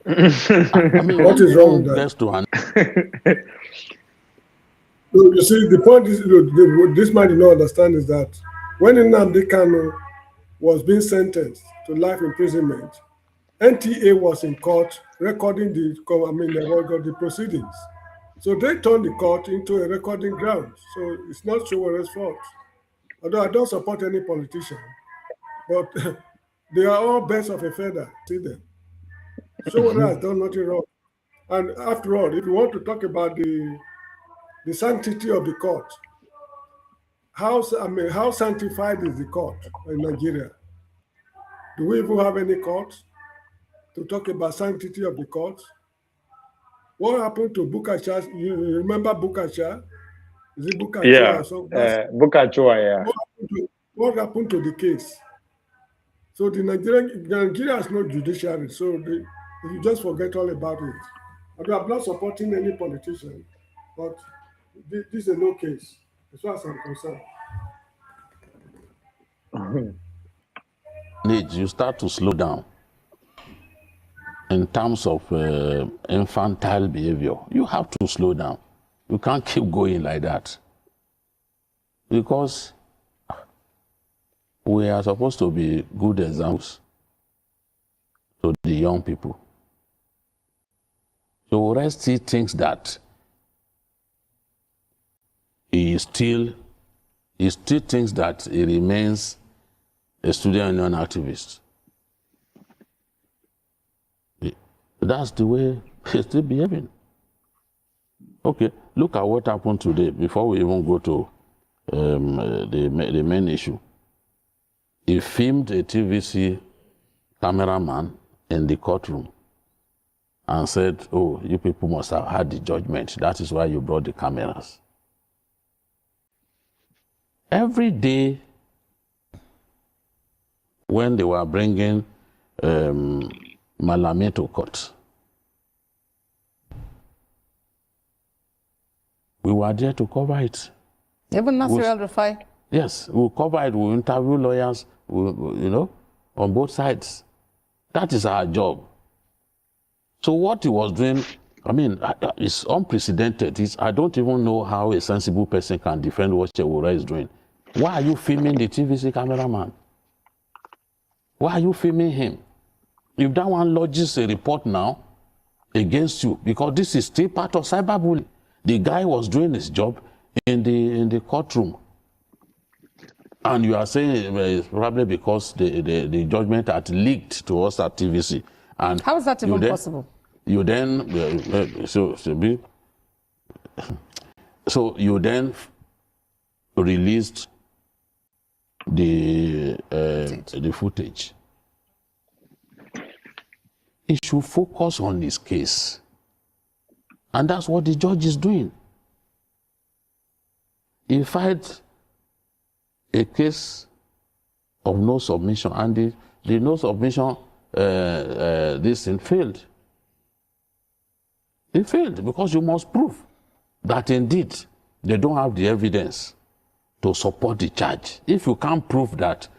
[SPEAKER 21] I mean,
[SPEAKER 6] what is wrong with that? You see, the point is, this man did not understand is that when Nnamdi Kanu was being sentenced to life imprisonment, NTA was in court recording the proceedings. So they turned the court into a recording ground. So it's not Sowore's fault. Although I don't support any politician, but they are all birds of a feather. See them. Sowore has done nothing wrong. And after all, if you want to talk about the sanctity of the court, how sanctified is the court in Nigeria? Do we even have any court to talk about sanctity of the court? What happened to Bukacha? You remember Bukacha? Is it Bukacha?
[SPEAKER 5] Yeah, Bukacha, yeah.
[SPEAKER 6] What happened to the case? So Nigeria has no judiciary, so you just forget all about it. I'm not supporting any politician, but this is a no case, as far as I'm concerned.
[SPEAKER 21] Needs you start to slow down in terms of infantile behavior. You have to slow down. You can't keep going like that, because we are supposed to be good examples to the young people. So Resti thinks that he still thinks that he remains a student union activist. That's the way he's still behaving. Okay, look at what happened today before we even go to the main issue. He filmed a TVC cameraman in the courtroom and said, "Oh, you people must have had the judgment. That is why you brought the cameras." Every day when they were bringing Malame to court, we were there to cover it.
[SPEAKER 20] Even Nasir El-Rufai?
[SPEAKER 21] Yes, we'll cover it, we'll interview lawyers, on both sides. That is our job. So what he was doing, I mean, it's unprecedented. I don't even know how a sensible person can defend what Shewora is doing. Why are you filming the TVC cameraman? Why are you filming him? If that one lodges a report now against you, because this is still part of cyberbullying. The guy was doing his job in the courtroom. And you are saying it's probably because the judgment had leaked to us at TVC. And
[SPEAKER 20] how is that even possible?
[SPEAKER 21] You then so you then released the footage. He should focus on this case, and that's what the judge is doing. He filed a case of no submission, and the no submission this thing failed. It failed because you must prove that indeed they don't have the evidence to support the charge. If you can't prove that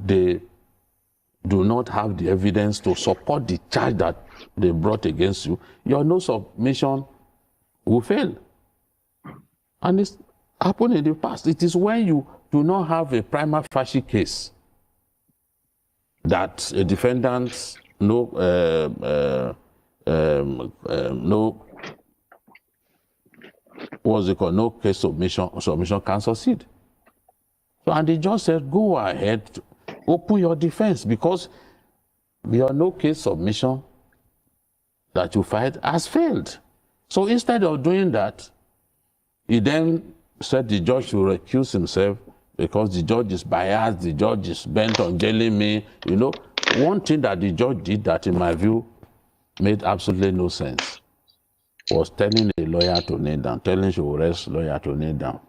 [SPEAKER 21] they do not have the evidence to support the charge that they brought against you, your no submission will fail. And it's happened in the past. It is when you do not have a prima facie case that a defendant no case submission can succeed. So, and the judge said, go ahead, open your defense, because your no case submission that you filed has failed. So instead of doing that, he then said the judge should recuse himself because the judge is biased, the judge is bent on jailing me. You know, one thing that the judge did that, in my view, made absolutely no sense was telling a lawyer to kneel down, telling Shewora's lawyer to kneel down.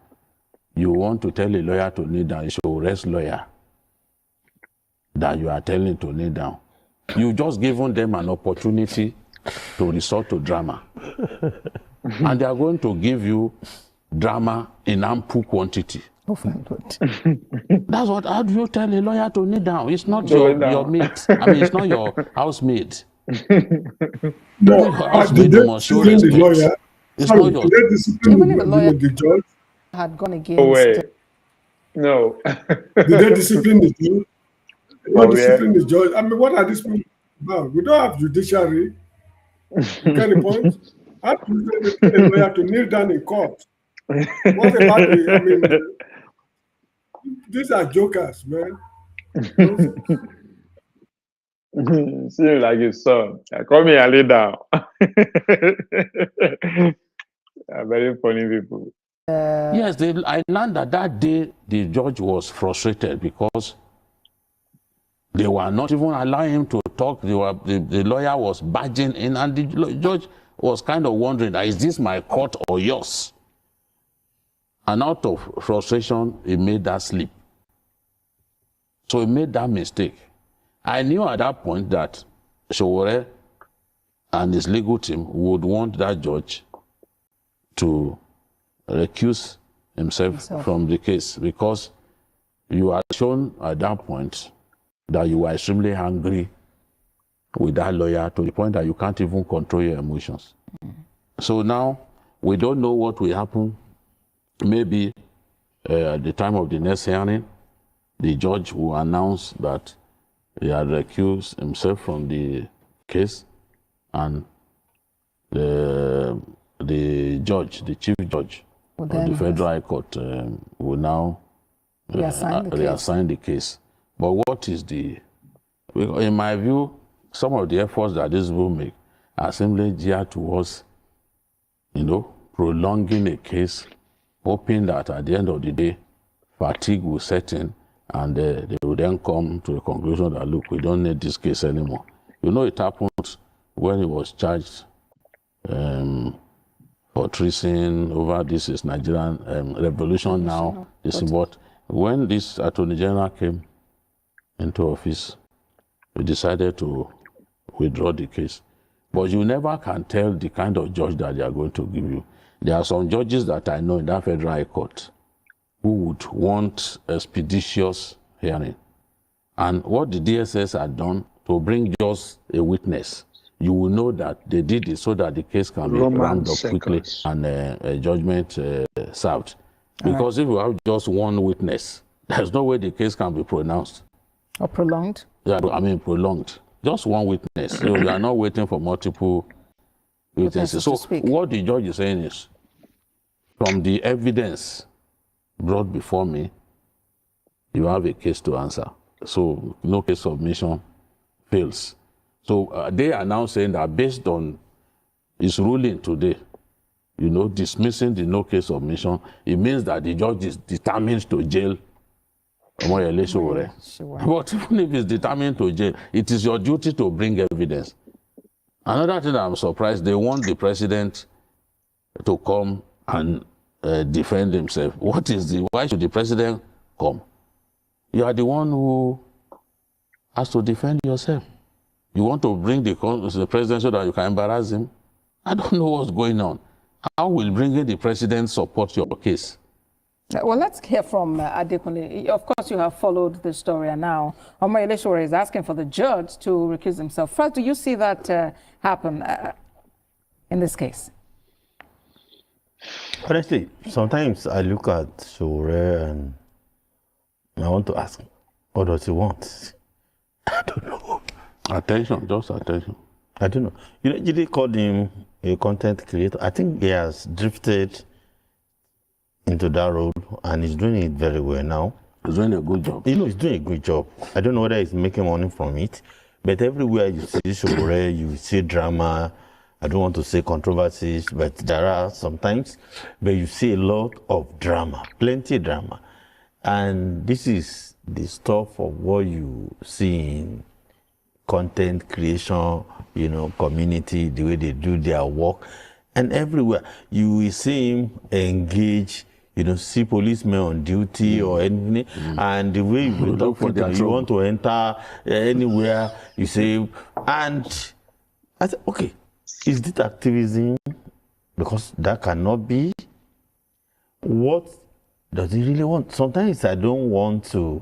[SPEAKER 21] You want to tell a lawyer to kneel down, Shewora's lawyer, that you are telling to kneel down. You just given them an opportunity to resort to drama. And they are going to give you drama in ample quantity.
[SPEAKER 20] Oh, fine, good.
[SPEAKER 21] That's what, how do you tell a lawyer to kneel down? It's not your mate. I mean, it's not your housemate.
[SPEAKER 6] No,
[SPEAKER 21] housemate must show respect. The lawyer. It's not your...
[SPEAKER 20] Even if the lawyer the judge had gone against...
[SPEAKER 5] Oh, wait. No.
[SPEAKER 6] Did they discipline the judge? What discipline the judge? I mean, what are these people about? We don't have judiciary. You get the point? How do you tell a lawyer to kneel down in court? What about the, I mean, these are jokers, man.
[SPEAKER 5] Seems like his son. Call me and lay down. Very funny people.
[SPEAKER 21] Yes, I learned that day the judge was frustrated because they were not even allowing him to talk. The lawyer was barging in, and the judge was kind of wondering, is this my court or yours? And out of frustration, he made that slip. So he made that mistake. I knew at that point that Sowore and his legal team would want that judge to recuse himself from the case, because you had shown at that point that you were extremely angry with that lawyer to the point that you can't even control your emotions. So now we don't know what will happen. Maybe at the time of the next hearing, the judge will announce that he had recused himself from the case, and the judge, the chief judge of the Federal High Court, will now reassign the case. But what is in my view, some of the efforts that this will make are simply geared towards, prolonging a case, hoping that at the end of the day, fatigue will set in, and they will then come to the conclusion that, look, we don't need this case anymore. It happened when he was charged for treason over this is Nigerian revolution now. But when this Attorney General came into office, we decided to withdraw the case. But you never can tell the kind of judge that they are going to give you. There are some judges that I know in that Federal High Court who would want expeditious hearing. And what the DSS had done to bring just a witness, you will know that they did it so that the case can be ramped up quickly and a judgment served. Because if you have just one witness, there's no way the case can be pronounced.
[SPEAKER 20] Or prolonged?
[SPEAKER 21] Yeah, I mean prolonged. Just one witness. So you are not waiting for multiple witnesses. So what the judge is saying is, from the evidence brought before me, you have a case to answer. So no case submission fails. So they are now saying that based on his ruling today, dismissing the no case submission, it means that the judge is determined to jail Omoyele Sowore. But even if it's determined to jail, it is your duty to bring evidence. Another thing that I'm surprised, they want the president to come and defend himself. Why should the president come? You are the one who has to defend yourself. You want to bring the president so that you can embarrass him? I don't know what's going on. How will bringing the president support your case?
[SPEAKER 20] Well, let's hear from Adekunle. Of course, you have followed the story, and now Omoyele Sowore is asking for the judge to recuse himself. First, do you see that happen in this case?
[SPEAKER 2] Honestly, sometimes I look at Sowore and I want to ask, what does he want? I don't know.
[SPEAKER 21] Attention, just attention.
[SPEAKER 2] I don't know. Jide called him a content creator. I think he has drifted into that role and he's doing it very well now.
[SPEAKER 21] He's doing a good job.
[SPEAKER 2] He's doing a good job. I don't know whether he's making money from it, but everywhere you see Sowore, you see drama. I don't want to say controversies, but there are sometimes, but you see a lot of drama, plenty of drama. And this is the stuff of what you see in content creation, community, the way they do their work. And everywhere, you will see him engage, see policemen on duty or anything, and the way you talk to them, you want to enter anywhere, you say, and I said, okay, is this activism? Because that cannot be. What does he really want? Sometimes I don't want to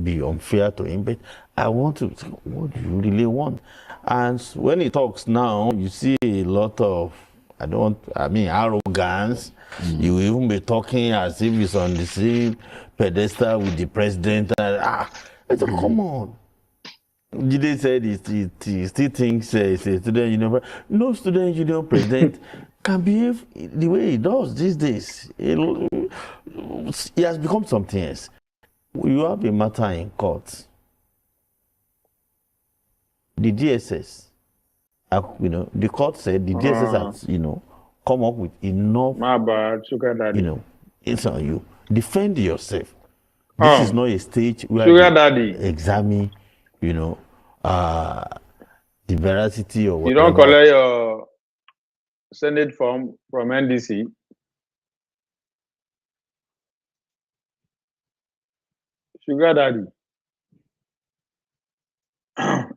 [SPEAKER 2] be unfair to him, but I want to say, what do you really want? And when he talks now, you see a lot of, arrogance. You even be talking as if he's on the same pedestal with the president. I said, come on. Jide said he still thinks he's a student union. No student union president can behave the way he does these days. He has become something else. You have a matter in court. The DSS, the court said the DSS has, come up with enough.
[SPEAKER 5] My bad, sugar daddy.
[SPEAKER 2] It's on you. Defend yourself. This is not a stage where
[SPEAKER 5] sugar daddy
[SPEAKER 2] examine, the veracity or whatever.
[SPEAKER 5] You don't collect your Senate form from NDC. Sugar daddy.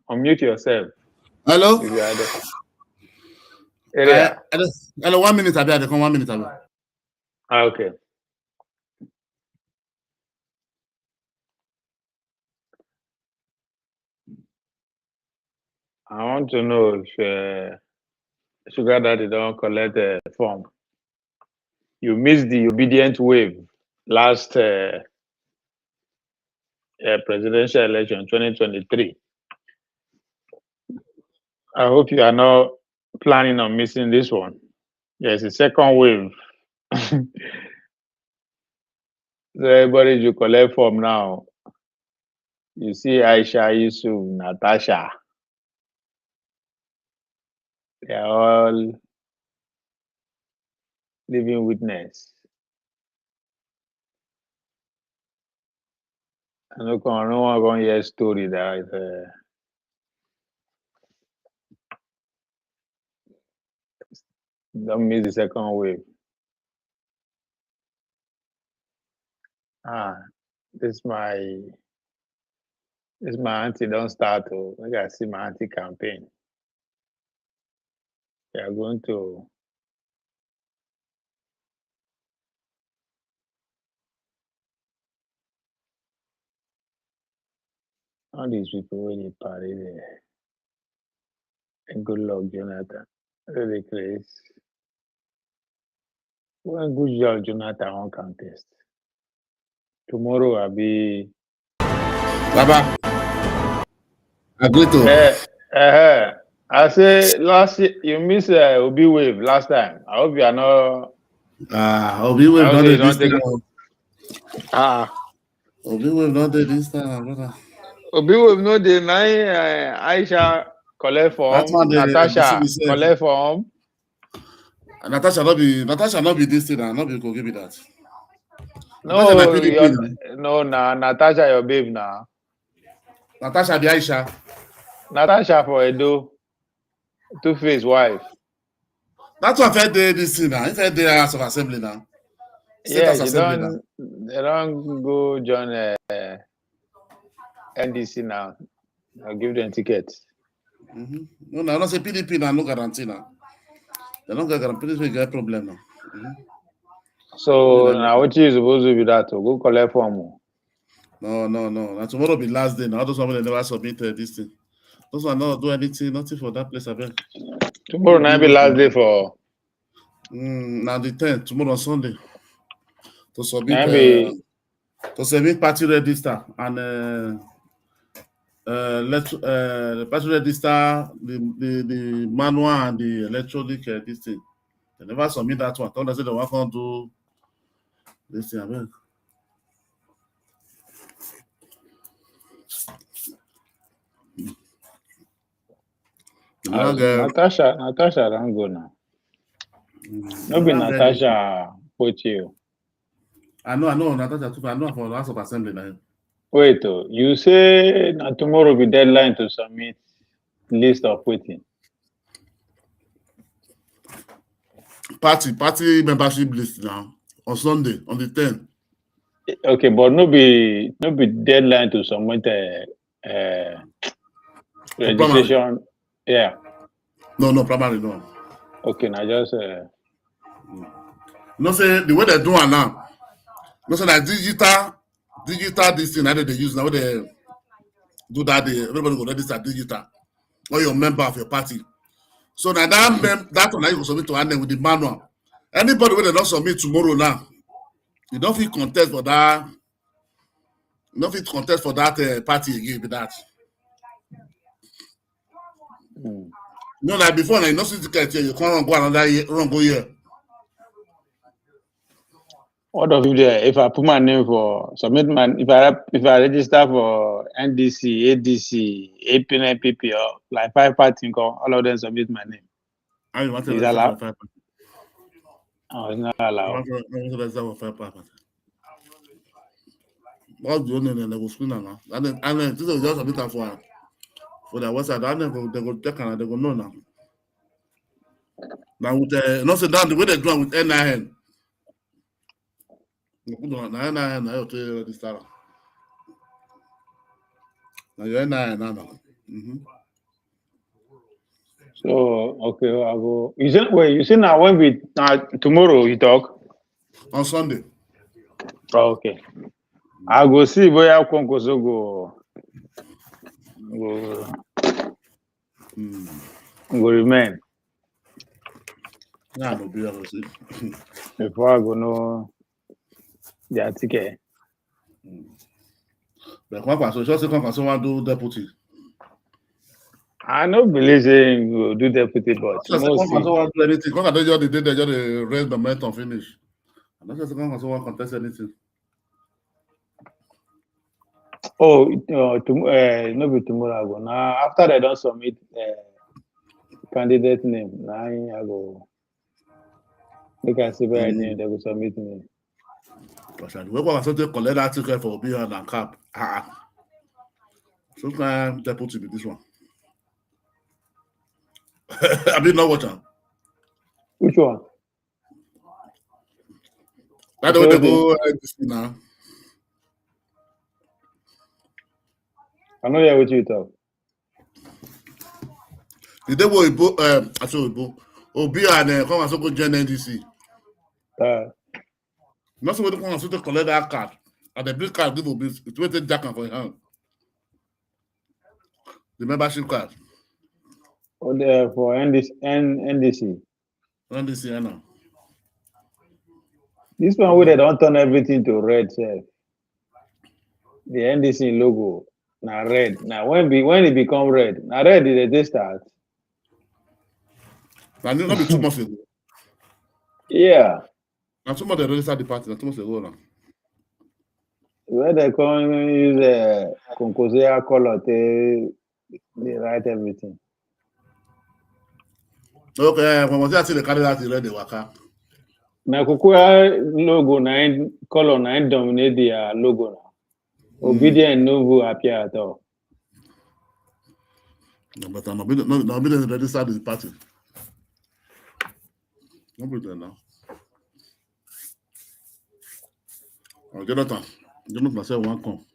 [SPEAKER 5] Unmute yourself.
[SPEAKER 3] Hello?
[SPEAKER 5] If you are there. Area.
[SPEAKER 3] Hello, 1 minute, Abi. I come 1 minute, Abi.
[SPEAKER 5] Okay. I want to know if Sugar Daddy don't collect a form. You missed the obedient wave last presidential election 2023. I hope you are not planning on missing this one. There's a second wave. So everybody should collect form now. You see Aisha, Yusuf, Natasha. They are all living witness. I no one going to hear story that don't miss the second wave. This my auntie don't start to. I gotta see my auntie campaign. They are going to all these people really party there. And good luck, Jonathan. Really crazy. Well, good job, Jonathan, on contest. Tomorrow I'll be
[SPEAKER 3] Baba. Agree to.
[SPEAKER 5] I say last year you missed Obi Wave last time. I hope you are not.
[SPEAKER 3] Obi Wave not did this time.
[SPEAKER 5] Obi
[SPEAKER 3] Wave not did this time, brother.
[SPEAKER 5] Obi Wave no dey na Aisha collect form. Natasha collect form.
[SPEAKER 3] Natasha not be this thing, not be go give me that.
[SPEAKER 5] No, Natasha your babe now.
[SPEAKER 3] Natasha be Aisha.
[SPEAKER 5] Natasha for Edo. Two-Face wife.
[SPEAKER 3] That's what I did this thing now. If I did House of Assembly now.
[SPEAKER 5] Yeah, they don't go join NDC now. I'll give them tickets.
[SPEAKER 3] No, I don't say PDP now, no guarantee now. They don't get guarantee, PDP get problem now.
[SPEAKER 5] So now what you supposed to be that to go collect form?
[SPEAKER 3] No. Now tomorrow be last day. Now those one they never submitted this thing. Those one not do anything, nothing for that place. I bet.
[SPEAKER 5] Tomorrow night be last day for.
[SPEAKER 3] Now the 10th, tomorrow on Sunday. To submit party register and the party register, the manual and the electronic this thing. They never submit that one. Don't say they want to do this thing. I bet.
[SPEAKER 5] Natasha don't go now. No be Natasha put you.
[SPEAKER 3] I know Natasha too. I know for the House of Assembly now.
[SPEAKER 5] Wait, you say tomorrow be deadline to submit list of waiting.
[SPEAKER 3] Party membership list now on Sunday on the 10th.
[SPEAKER 5] Okay, but no be deadline to submit registration.
[SPEAKER 3] Primary.
[SPEAKER 5] Yeah.
[SPEAKER 3] No, primary no.
[SPEAKER 5] Okay, now just
[SPEAKER 3] no say the way they do it now. No say that digital this thing that they use now. They do that. Everybody go register digital. Or your member of your party. So now that one you go submit to hand with the manual. Anybody where they don't submit tomorrow now, you don't feel contest for that. You don't feel contest for that party again with that. No, like before, like, you know, you can't go another year, go year.
[SPEAKER 5] What of if I put my name for submit my if I register for NDC, ADC, APNPP or like 5 parties, all of them submit my name.
[SPEAKER 3] I want to
[SPEAKER 5] register
[SPEAKER 3] for 5 parties.
[SPEAKER 5] Oh, it's not allowed.
[SPEAKER 3] I want to register for 5 parties. What do you know? They go screen now. And then this is just a bit for their website. And then they go check and they go know now. Now with not say down the way they do it with NIN. Now NIN now you tell register. Now your NIN now.
[SPEAKER 5] So okay, I'll go. You say wait, you say now when we tomorrow you talk?
[SPEAKER 3] On Sunday.
[SPEAKER 5] Oh, okay. I'll go see where Konkoso go remain.
[SPEAKER 3] Yeah, no be able to see.
[SPEAKER 5] Before I go know their ticket.
[SPEAKER 3] But Kwankwaso, just say Kwankwaso want do deputy.
[SPEAKER 5] I don't believe saying will do deputy, but
[SPEAKER 3] Just say
[SPEAKER 5] we'll
[SPEAKER 3] Kwankwaso
[SPEAKER 5] see.
[SPEAKER 3] want do anything. Kwankwaso just the day they just raise the momentum finish. I don't just say Kwankwaso want contest anything.
[SPEAKER 5] Oh, no be tomorrow I go. Now after they don't submit candidate name, now I go. They can see where they will submit me.
[SPEAKER 3] But we Kwankwaso take collect that ticket for Obi and Cap. So can deputy be this one? I mean, not watching.
[SPEAKER 5] Which one?
[SPEAKER 3] I don't want to go now.
[SPEAKER 5] I know you're with you talk.
[SPEAKER 3] The day we I saw Obi and come and so go join NDC. Not so we come and so to collect that card. And the big card give Obi, it will take Jack for your hand. The membership card.
[SPEAKER 5] Oh, there for NDC.
[SPEAKER 3] NDC, I know.
[SPEAKER 5] This one where they don't turn everything to red, sir. The NDC logo, now red. Now when it become red, now red did they start?
[SPEAKER 3] Now it not be 2 months ago.
[SPEAKER 5] Yeah.
[SPEAKER 3] Now 2 months they registered the party. Now 2 months ago now.
[SPEAKER 5] Where they come use Concosia color, they write everything.
[SPEAKER 3] Okay, when was that the candidate red the waka?
[SPEAKER 5] Now Kukua logo nine color nine dominate the logo now. Obedient no will appear at all.
[SPEAKER 3] No, but I'm not being registered the party. Not be there now. Oh, Jonathan myself won't come.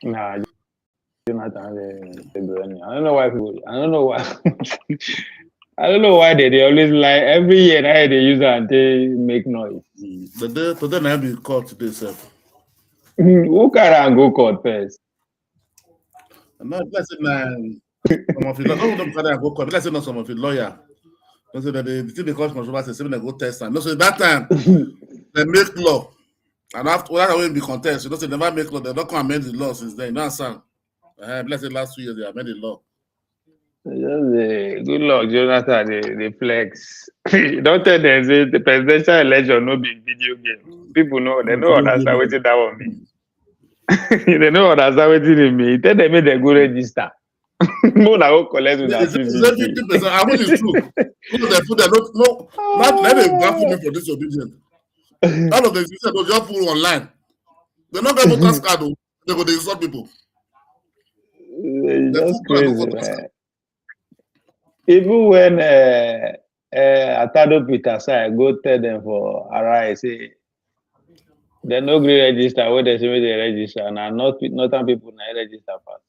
[SPEAKER 5] Nah, Jonathan, I don't know why people. I don't know why. I don't know why they always lie. Every year now they use it and they make noise.
[SPEAKER 3] Today I be caught today, sir.
[SPEAKER 5] Who can go court first?
[SPEAKER 3] No, let's say some of the go court. Let's say not some of the lawyer. Don't say that they cause controversy. Say they go test and no, so that time they make law. And after that will be contest. You know, they never make law. They don't come amend the law since then. You know what I'm saying? Let's say last 2 years they amended the law.
[SPEAKER 5] Just good luck, Jonathan. They flex. Don't tell them say the presidential election no be video game. People know they know understand what that one mean. They know understand what it mean. Tell them they go register. More na go collect with that.
[SPEAKER 3] 50%. I mean it's true. They put that not let them baffle me for disobedience. All of them they'll just put online. They're not going to vote card. They go to insult people.
[SPEAKER 5] That's crazy, man. Even when Atado Peter say I go tell them for RI, say they no agree register where they say they register and not people na register first.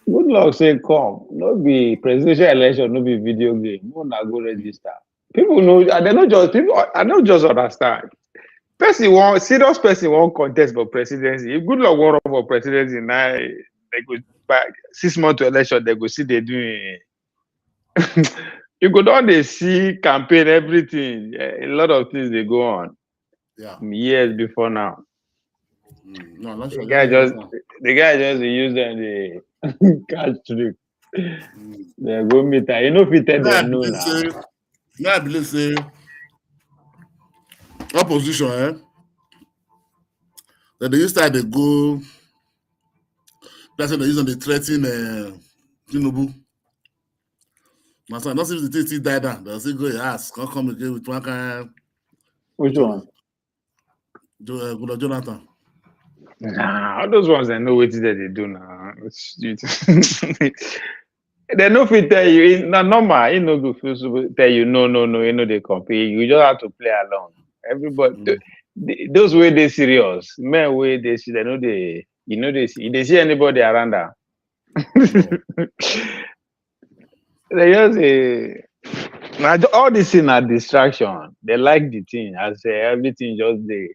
[SPEAKER 5] Good luck say come. No be presidential election, no be video game. No na go register. People know they not just people. I don't just understand. Serious person won't contest for presidency. If good luck run for presidency now, they go back 6 months to election. They go see they doing. You go down they see campaign everything. A lot of things they go on.
[SPEAKER 3] Yeah.
[SPEAKER 5] Years before now.
[SPEAKER 3] No, not sure.
[SPEAKER 5] The guy just use them the catch trick. They go meet her. You know if you tell them no now.
[SPEAKER 3] I believe say opposition, that they used to they go. That's what they use on the threatening Tinubu. My son, not if the TT died down. They'll say go ask, come again with one kind.
[SPEAKER 5] Which one?
[SPEAKER 3] Jonathan.
[SPEAKER 5] Nah, all those ones they know what they do now. They no fit tell you. It's not normal. You know, go tell you no. You know they compete. You just have to play along. Everybody, those way they serious. Men way they see. They know they. You know they see. They see anybody around there. They just say, now all this thing are distraction. They like the thing. I say everything just there.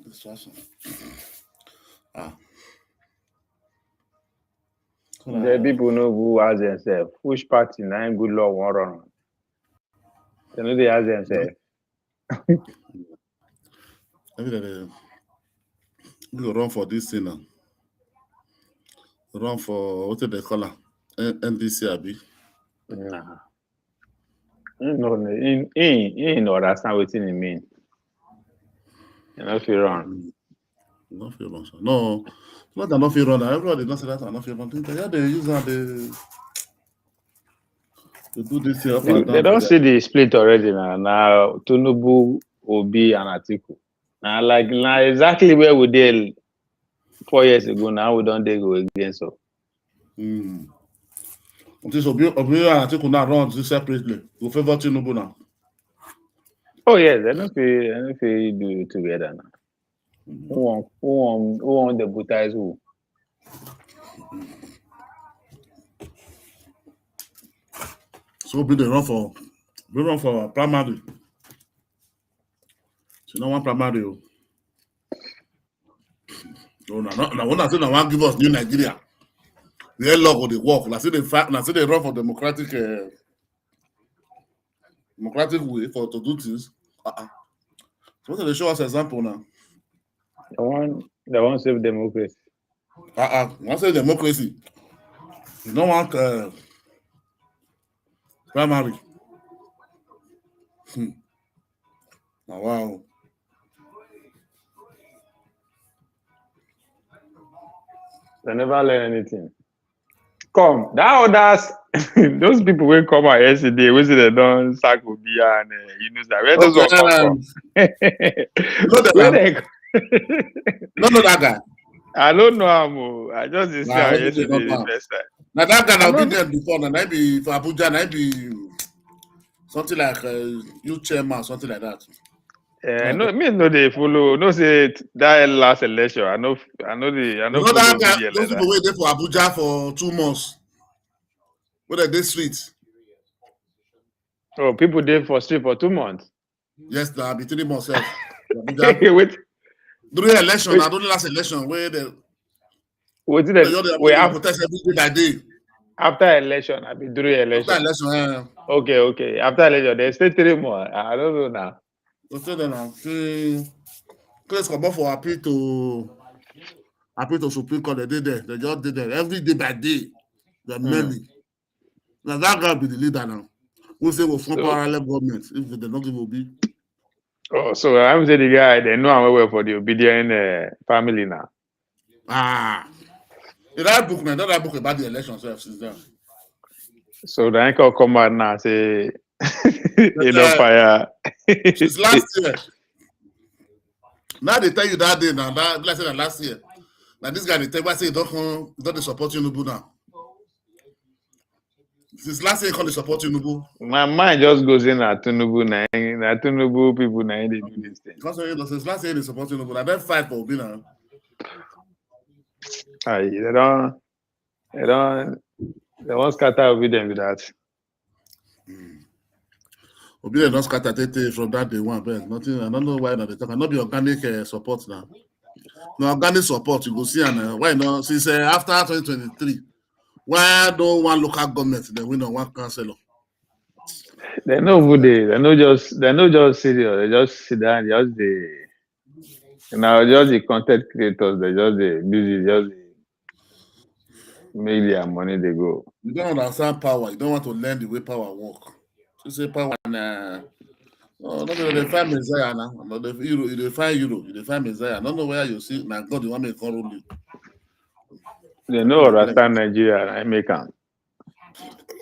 [SPEAKER 3] Distraction.
[SPEAKER 5] The people know who ask themselves, which party now good law won't run. They know they ask themselves.
[SPEAKER 3] We go run for this thing now. Run for what they call it? NDC, Abi.
[SPEAKER 5] Nah. He no understand what it mean. You know if you run.
[SPEAKER 3] Not feel run. No, not that not feel run. Everybody don't say that I not feel run. Yeah, they use that they do this here up and down.
[SPEAKER 5] They don't see the split already now. Now Tinubu, Obi, and Atiku. Now exactly where we did 4 years ago. Now we don't go again. So.
[SPEAKER 3] Until Obi and Atiku now run separately. We favor Tinubu now.
[SPEAKER 5] Oh yes, they don't feel do it together now. Who want the butize who?
[SPEAKER 3] So we run for primary. So no one primary. No, now when I say no one give us New Nigeria, the log of the work. I say they run for democratic way for to do things. So what they show us example now?
[SPEAKER 5] They want save democracy.
[SPEAKER 3] Want save democracy. You don't want primary. Now, wow.
[SPEAKER 5] They never learn anything. Come, that others, those people will come out yesterday. We see they don't sack Obia and where those all come from?
[SPEAKER 3] No, that guy.
[SPEAKER 5] I don't know him. I just see him yesterday the first time.
[SPEAKER 3] Now that guy I've been there before. Now maybe for Abuja, maybe something like youth chairman, something like that.
[SPEAKER 5] No, me no they follow. No say that last election. I know.
[SPEAKER 3] That guy, those people wait there for Abuja for 2 months. What they street?
[SPEAKER 5] Oh, people there for street for 2 months.
[SPEAKER 3] Yes, that be 3 months.
[SPEAKER 5] Wait.
[SPEAKER 3] During election, during last election, where they protest every day by day.
[SPEAKER 5] After election, I be during election.
[SPEAKER 3] After election,
[SPEAKER 5] Okay. After election, they stay 3 more. I don't know now.
[SPEAKER 3] So then, please come up for appeal to Supreme Court. They did there. They just did there every day by day. There are many. Now that guy be the leader now. We say we'll form parallel government if they don't give Obi.
[SPEAKER 5] Oh, so I'm saying the guy they know I'm well for the obedient family now.
[SPEAKER 3] That book now, that book about the election since then.
[SPEAKER 5] So the uncle come out now say you know fire.
[SPEAKER 3] Since last year. Now they tell you that day now. Let's say that last year. Now this guy they tell you say don't support Tinubu now. Since last year, they support Tinubu. My
[SPEAKER 5] mind just goes in at Tinubu now. Tinubu people now they do this thing.
[SPEAKER 3] Because since last year they support Tinubu, now they fight for Obi now.
[SPEAKER 5] They won't scatter Obi them with that.
[SPEAKER 3] Obi they don't scatter from that day one, but nothing. I don't know why now they talk. Not be organic support now. No organic support you go see and why not? Since after 2023. Why don't one local government they win on one councillor?
[SPEAKER 5] They're not just serious. They just sit down, just the content creators, they just busy, make their money they go.
[SPEAKER 3] You don't understand power, you don't want to learn the way power work. You say power they find Messiah now. You define Euro, you define Messiah. I don't know where you see now God you want me to call you.
[SPEAKER 5] They know understand Nigeria and American.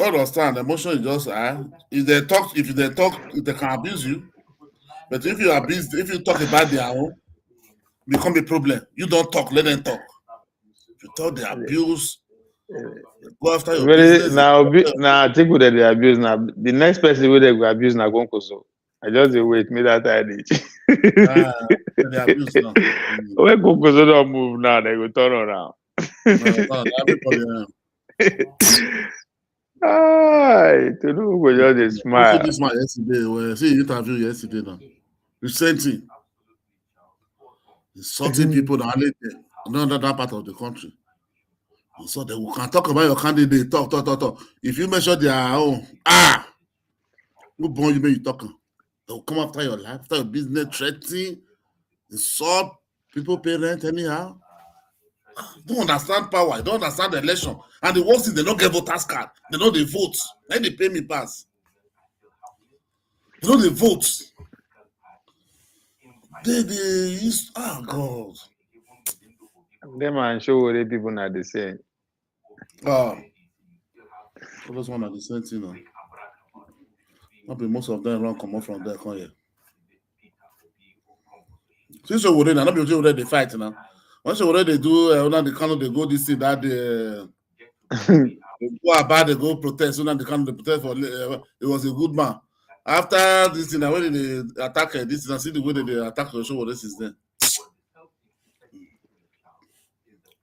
[SPEAKER 3] Understand emotion is just if they talk, they can abuse you. But if you talk about their own, become a problem. You don't talk, let them talk. If you talk they abuse, go after your business.
[SPEAKER 5] Now I think that they abuse now. The next person who they go abuse now Gonkoso. I just wait me that idea.
[SPEAKER 3] They abuse now.
[SPEAKER 5] When Gonkoso don't move now, they go turn around.
[SPEAKER 3] Everybody.
[SPEAKER 5] Tinubu go just
[SPEAKER 3] See
[SPEAKER 5] smile.
[SPEAKER 3] this man yesterday. Well, see interview yesterday now. Resenting, insulting people that are not that part of the country. So they can talk about your candidate. Talk. If you mention their own, who born you make you talking? They will come after your life, after your business, threatening, insult people, parents, anyhow. Don't understand power. Don't understand the election. And the worst is they don't get voters card. They know they vote. Then they pay me pass. They know they vote. They use God.
[SPEAKER 5] Them and show the people not the same.
[SPEAKER 3] Those one are the same thing. No? Not be most of them run come up from there, come here. Since you're worried, not be already they fight now. Once you already do, now the kind they go this thing that they go about, they go protest. So now the kind they protest for it was a good man. After this thing, when they attack this, and see the way they attack the show, what this is then.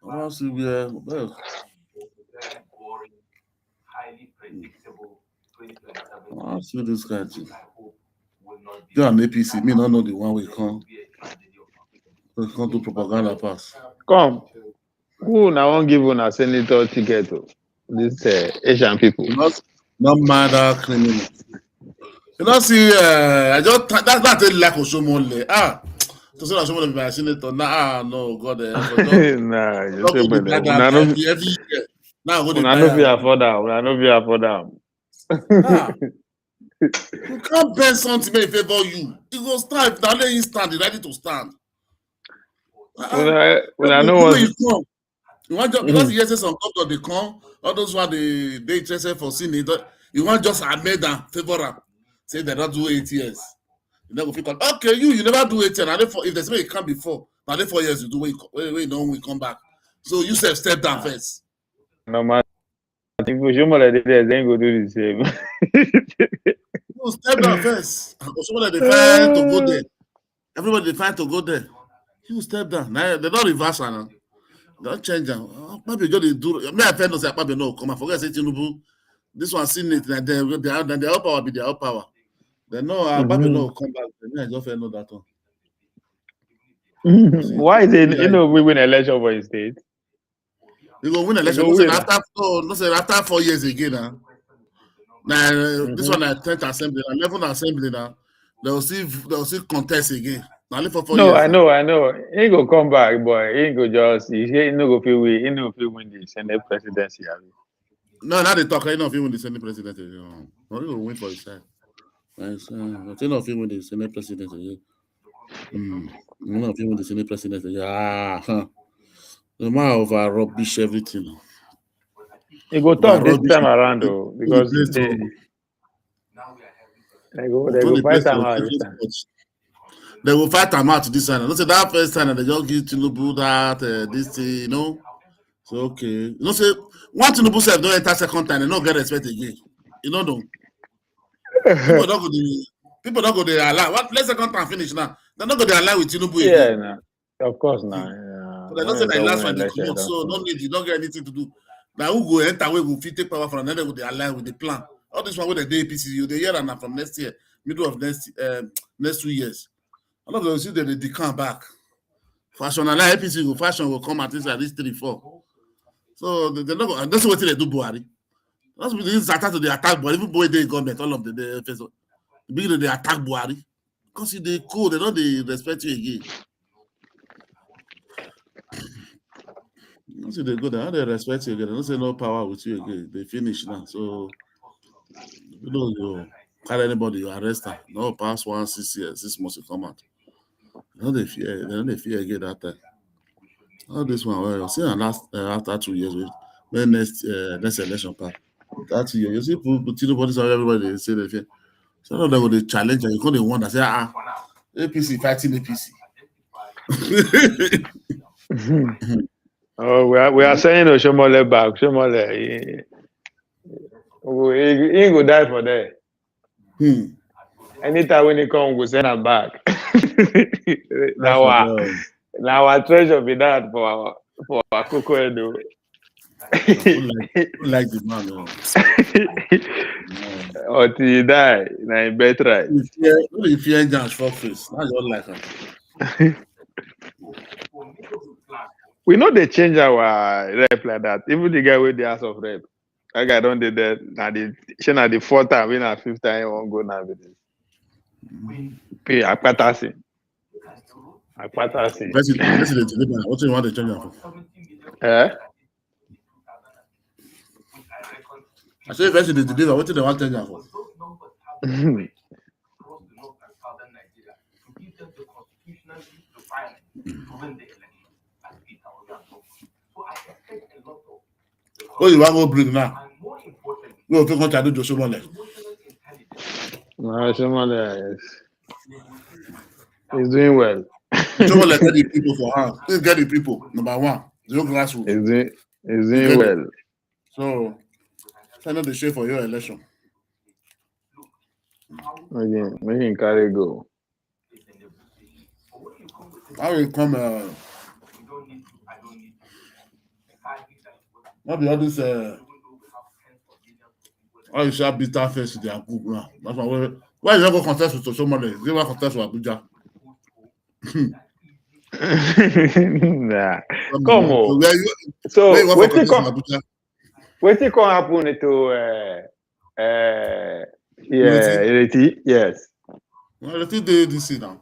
[SPEAKER 3] I see well. I see this guy too. You and APC, me not know the one we come. We can't do propaganda pass.
[SPEAKER 5] Come. Who now won't give a senator ticket to this Asian people?
[SPEAKER 3] Not matter criminal. You know, see, I just that's a lack of Shomole. To say that Shomole be a senator. No, God.
[SPEAKER 5] Nah, you say every
[SPEAKER 3] year. Now go to
[SPEAKER 5] no be afford them. No be afford them.
[SPEAKER 3] You can't bend something in favor you. You go stand. Now let him stand. He's ready to stand.
[SPEAKER 5] When I know what
[SPEAKER 3] you come. You want just because yes, some doctor they come. All those one they interested for seeing you want just amend and favor them. Say they don't do 8 years. You never feel okay. You never do 8 years. And if there's way you come before, now 4 years you do when we come back. So you step down first.
[SPEAKER 5] No matter if you show me like this, then go do the same.
[SPEAKER 3] No, step down first. Somebody they find to go there. Everybody they find to go there. You step down. Now they don't reverse now. Don't change them. Maybe just do. Me I tell no say maybe no come. I forget say Tinubu. This one seen it. Like their power be their power. They know maybe no come back. I just know that one.
[SPEAKER 5] Why is it? We win election for a state.
[SPEAKER 3] You go win election. After 4 years again. Now this one at 10th assembly, 11th assembly now. They'll see contest again. Only for 4 years.
[SPEAKER 5] No, I know. He go come back, boy. He go just. He no go feel win. He no feel win the Senate presidency.
[SPEAKER 3] No, now they talk. He no feel win the Senate presidency. No, he go win for his side. He no feel win the Senate presidency. He no feel win the Senate presidency. The man over rubbish everything.
[SPEAKER 5] He go talk this time around though, because they go fight him out this time.
[SPEAKER 3] They will fight him out this time. Don't say that first time they just give Tinubu that this thing, you know. So okay, you know, say one Tinubu self don't enter second time, they don't get respect again. You know, no. People don't go there allow. What? Let second time finish now. They don't go there allow with Tinubu again.
[SPEAKER 5] Yeah, nah. Of course not.
[SPEAKER 3] So they don't say that last one they come out, so don't need you don't get anything to do. Now who go enter we go fit take power from another with the align with the plan. All this one with the APC, the year and from next year, middle of next 2 years. A lot of those see that they decamp back. Fashion and APC go fashion will come at least 3-4. So they're not going, that's what they do, Buhari. That's what they attack to the attack Buhari. Even boy they government, all of the first the beginning they attack Buhari. Because if they cool, they don't they respect you again. Once they go there, they respect you again. They don't say no power with you again. They finish now. So you know you carry anybody, you arrest them. No past 6 years, 6 months you come out. They don't fear again that time. All this one, well, see after 2 years, when next election part. That 2 years, you see Tinubu, everybody say they fear. So now they go the challenge and you can't wonder say APC fighting APC.
[SPEAKER 5] Oh, we are saying Oshomole back. Oshomole, he go die for that. Anytime when he come, we send him back. Now our treasure be that for Akoko Edo.
[SPEAKER 3] Who like the man?
[SPEAKER 5] Until he die, na him birthright.
[SPEAKER 3] If you ain't dance for face, now you don't like him.
[SPEAKER 5] We know they change our rep like that. Even the guy with the house of rep, that guy don't do that. Now the fourth time, we na fifth time, he won't go now with this. Pay Akpatasi.
[SPEAKER 3] President, what do you want to change him for? I say president deliver. What do they want to change him for? Oh, you want to bring now? No, people want to do Joshua Mole.
[SPEAKER 5] No, Joshua he's doing well.
[SPEAKER 3] Joshua Mole get the people for her. He get the people. Number one, zero grassroots.
[SPEAKER 5] He's doing well.
[SPEAKER 3] So, send out the share for your election.
[SPEAKER 5] Again, make him carry go.
[SPEAKER 3] How will come? Not be all this. All you shall bitter face with their group now. That's why you go contest with somebody. You go contest with Abuja.
[SPEAKER 5] Nah, come on. So what can happen to Ereti? Yes.
[SPEAKER 3] Well, Ereti dey DC now.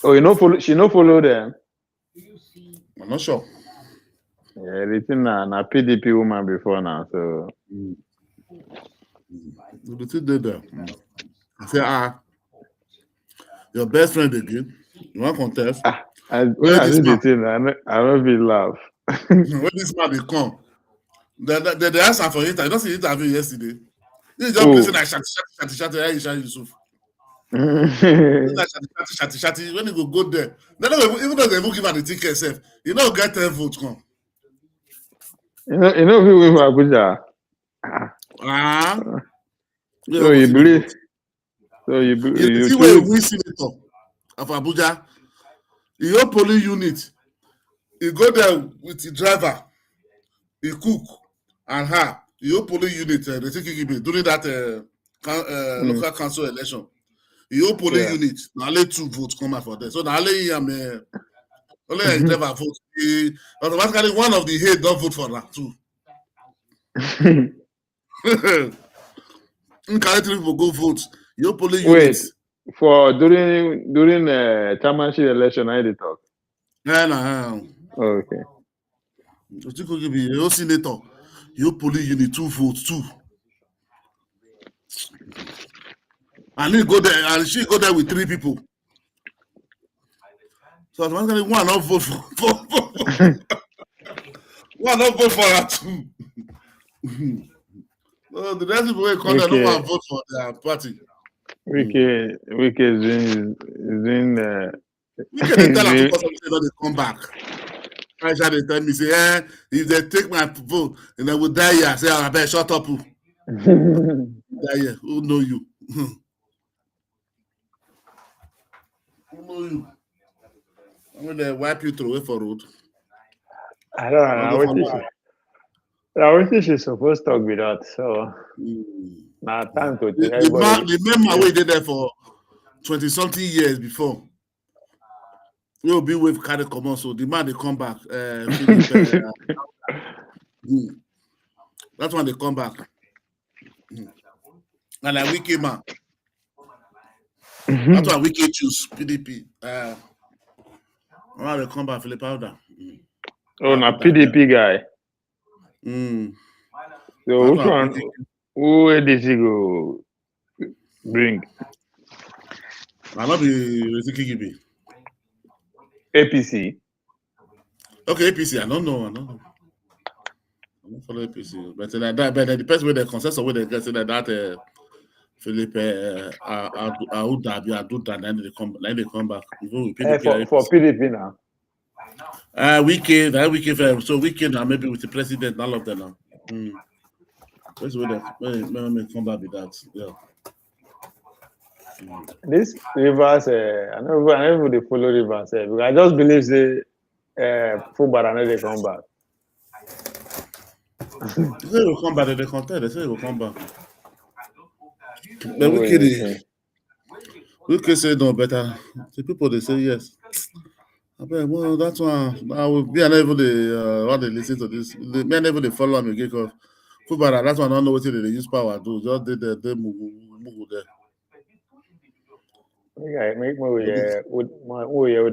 [SPEAKER 5] Oh, you know, she no follow them.
[SPEAKER 3] I'm not sure.
[SPEAKER 5] Yeah, Ereti na PDP woman before now, so.
[SPEAKER 3] Ereti dey there. I say, your best friend again. You want contest?
[SPEAKER 5] When I see the thing, I don't feel laugh.
[SPEAKER 3] When this man dey come, they ask am for interview. You don't see interview yesterday. He just listen like shati Aisha Yusuf. Shati. When he go there, they don't even though they even give her the ticket self, you know get 10 votes come.
[SPEAKER 5] You know who win for Abuja? So you believe? You
[SPEAKER 3] see where we senator of Abuja. Your police unit, you go there with the driver, the cook, and her. Your police unit, they take it during that local council election. Your police unit, only 2 votes come out for that. So now only his driver vote. Automatically, one of the head don't vote for that too. Incorrect people go vote. Your police unit.
[SPEAKER 5] For during chairmanship election, I did talk. Okay.
[SPEAKER 3] So you could give your senator, your police unit 2 votes too. And he go there, and she go there with 3 people. So automatically one not vote for one not vote for her too. So the rest people will come there no one vote for their party.
[SPEAKER 5] Wike is doing
[SPEAKER 3] Wike dey tell am because they come back. Aisha dey tell me say, if they take my vote, and they will die here. I say, I better shut up. Die here. Who know you? Who know you? I'm gonna wipe you through away for road.
[SPEAKER 5] I don't know. I think she's supposed to talk with that. So now time to
[SPEAKER 3] the man we did there for 20-something years before. We will be with carry common, so the man they come back. That's when they come back. And like Wike man. That's why Wike choose PDP. Now they come back Philip Powder.
[SPEAKER 5] Oh, na PDP guy. So which one? Who did he go bring?
[SPEAKER 3] I not be Reziki
[SPEAKER 5] APC.
[SPEAKER 3] Okay, APC. I don't know. I don't follow APC, but that depends where the consensus where they get that Philip Aduda, then they come back.
[SPEAKER 5] For PDP now.
[SPEAKER 3] Weekend. So weekend now maybe with the president, all of them now. That's where they come back with that. Yeah.
[SPEAKER 5] This Rivers, I never they follow Rivers because I just believe they football and they come back.
[SPEAKER 3] They say he will come back. They contest. They say he will come back. But we say no better. The people they say yes. I bet, well, that's one. I will be unable to want to listen to this. They may never they follow me because football. That's one. I don't know what they use power do. Just did they move there.
[SPEAKER 5] Yeah, make me with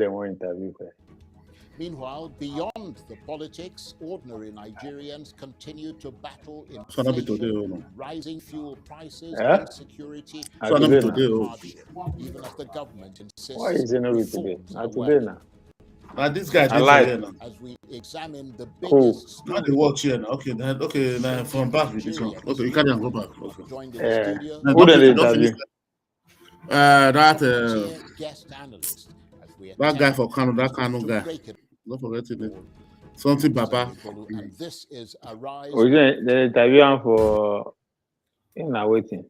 [SPEAKER 5] them one interview.
[SPEAKER 1] Meanwhile, beyond the politics, ordinary Nigerians continue to battle
[SPEAKER 3] So not be
[SPEAKER 1] inflation,
[SPEAKER 3] today,
[SPEAKER 1] rising fuel prices,
[SPEAKER 5] Yeah?
[SPEAKER 1] insecurity,
[SPEAKER 3] So not be
[SPEAKER 1] and
[SPEAKER 3] today.
[SPEAKER 1] hardship, even as the government insists
[SPEAKER 5] Why is it not with today? Not today now.
[SPEAKER 3] Now this guy did
[SPEAKER 5] lied.
[SPEAKER 3] here now.
[SPEAKER 1] as we examine the
[SPEAKER 5] Cool.
[SPEAKER 1] biggest
[SPEAKER 3] Not the watch here now. Okay, now from back with this one. Okay, you can't go back. Okay.
[SPEAKER 1] joined in the studio.
[SPEAKER 3] Now,
[SPEAKER 5] Who did the
[SPEAKER 3] don't
[SPEAKER 5] interview?
[SPEAKER 3] finish that
[SPEAKER 1] Senior guest analyst as we
[SPEAKER 3] that guy
[SPEAKER 1] attempt
[SPEAKER 3] for Kano, that Kano
[SPEAKER 1] to
[SPEAKER 3] guy.
[SPEAKER 1] break it
[SPEAKER 3] Don't forget it. Something Baba.
[SPEAKER 1] and this is a rise
[SPEAKER 5] We the interview am for waiting.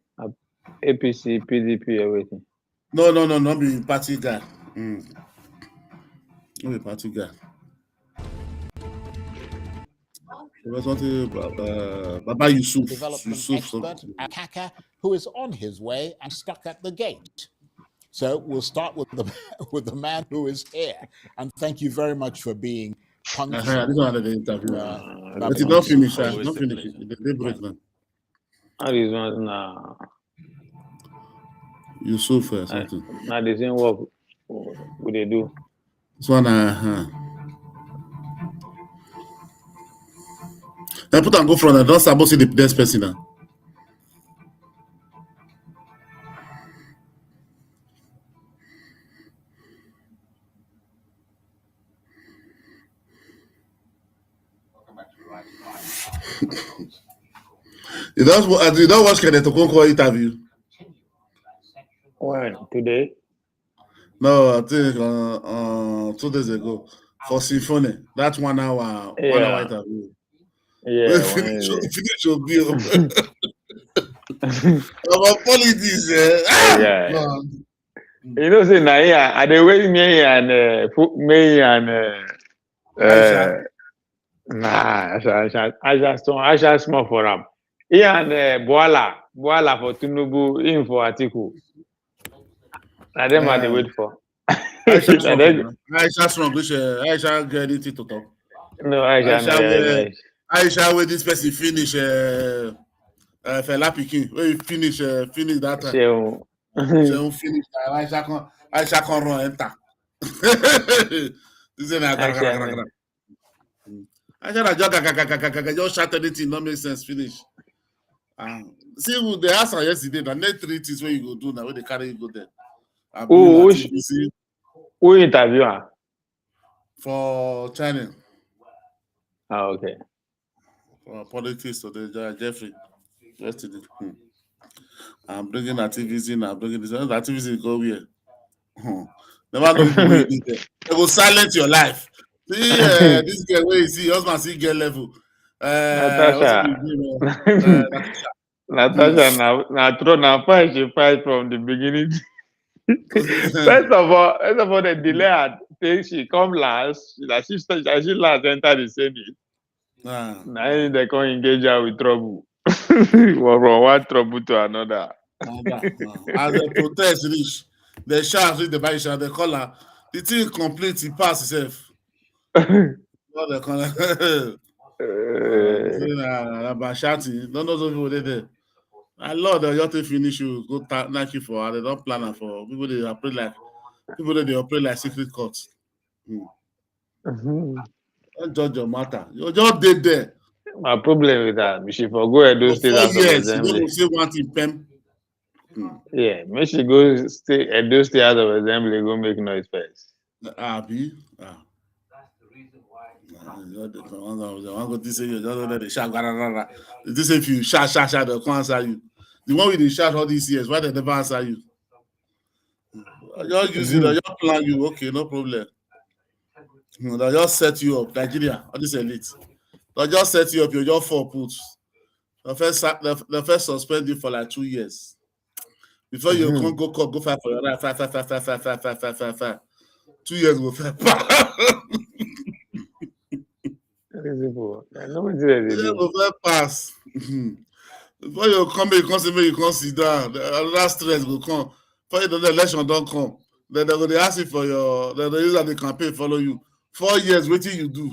[SPEAKER 5] APC, PDP, everything.
[SPEAKER 3] No, not be party guy. Not be party guy. There was something Baba Yusuf.
[SPEAKER 1] development
[SPEAKER 3] Yusuf
[SPEAKER 1] expert,
[SPEAKER 3] something.
[SPEAKER 1] Akaka, who is on his way and stuck at the gate. So we'll start with the with the man who is here. And thank you very much for being punctual.
[SPEAKER 3] This one the interview.
[SPEAKER 1] That
[SPEAKER 3] But it's not finished. It's
[SPEAKER 1] always
[SPEAKER 3] not
[SPEAKER 1] a
[SPEAKER 3] finished.
[SPEAKER 1] pleasure.
[SPEAKER 3] They break now.
[SPEAKER 5] How this one now?
[SPEAKER 3] Yusuf or something.
[SPEAKER 5] Now the same work we they do.
[SPEAKER 3] This one, Now put and go from there. Don't start see the next person now. You don't watch Kenneth Okonkwo interview?
[SPEAKER 5] When? Today?
[SPEAKER 3] No, I think 2 days ago for Symphony. That's 1 hour. 1 hour interview.
[SPEAKER 5] Yeah.
[SPEAKER 3] Finish your bill. About politics.
[SPEAKER 5] Yeah.
[SPEAKER 3] Man.
[SPEAKER 5] You know, say now here, I the way me and Aisha small for him. He and Boala for Tinubu in for Atiku. Now them are the wait for.
[SPEAKER 3] Aisha strong. Aisha get it to talk.
[SPEAKER 5] No, Aisha.
[SPEAKER 3] Aisha where this person finish Fela Pikin. Where you finish that time. She'll finish. Aisha can run enter. This is Aisha just shout anything, not make sense, finish. See, they asked her yesterday, the next 3 things where you go do now, where they carry you go there.
[SPEAKER 5] Who interview her?
[SPEAKER 3] For China.
[SPEAKER 5] Okay.
[SPEAKER 3] For politics today, Jeffrey. Yesterday. I'm bringing activities in, I'm bringing this. Activities go where? Never know who you there. They will silence your life. See, this girl where you see, husband see girl level.
[SPEAKER 5] Natasha, now fight, she fight from the beginning. First of all, the delay had think she come last. She last enter the Senate. Now they can engage her with trouble. From one trouble to another.
[SPEAKER 3] As the protest reach, the shout with the bike shout, they call her. The thing complete, he pass himself. About shouting, don't know those people there. I love that you have to finish you go thank you for they don't plan for people they operate like secret courts. Don't judge your matter. You just did there.
[SPEAKER 5] My problem with that, she for go Edo State House of Assembly.
[SPEAKER 3] You say one thing, Pem.
[SPEAKER 5] Yeah, maybe she go stay Edo State House of Assembly, go make noise first.
[SPEAKER 3] Abi. This if you shout, they'll come answer you. The one with the shout all these years, why they never answer you? You're using it, you're plan you, okay, no problem. They'll just set you up, Nigeria, all this elite. They'll just set you up, you're just 4 puts. The first suspend you for like 2 years. Before you can't go fight for your life, fight. 2 years go fight.
[SPEAKER 5] these people. I know what they
[SPEAKER 3] Yeah,
[SPEAKER 5] do.
[SPEAKER 3] go first pass. Before you come, you come see me, you come sit down. Another stress will come. Before you know the election don't come. Then they go ask you for your. Then they use the campaign follow you. 4 years, what you do?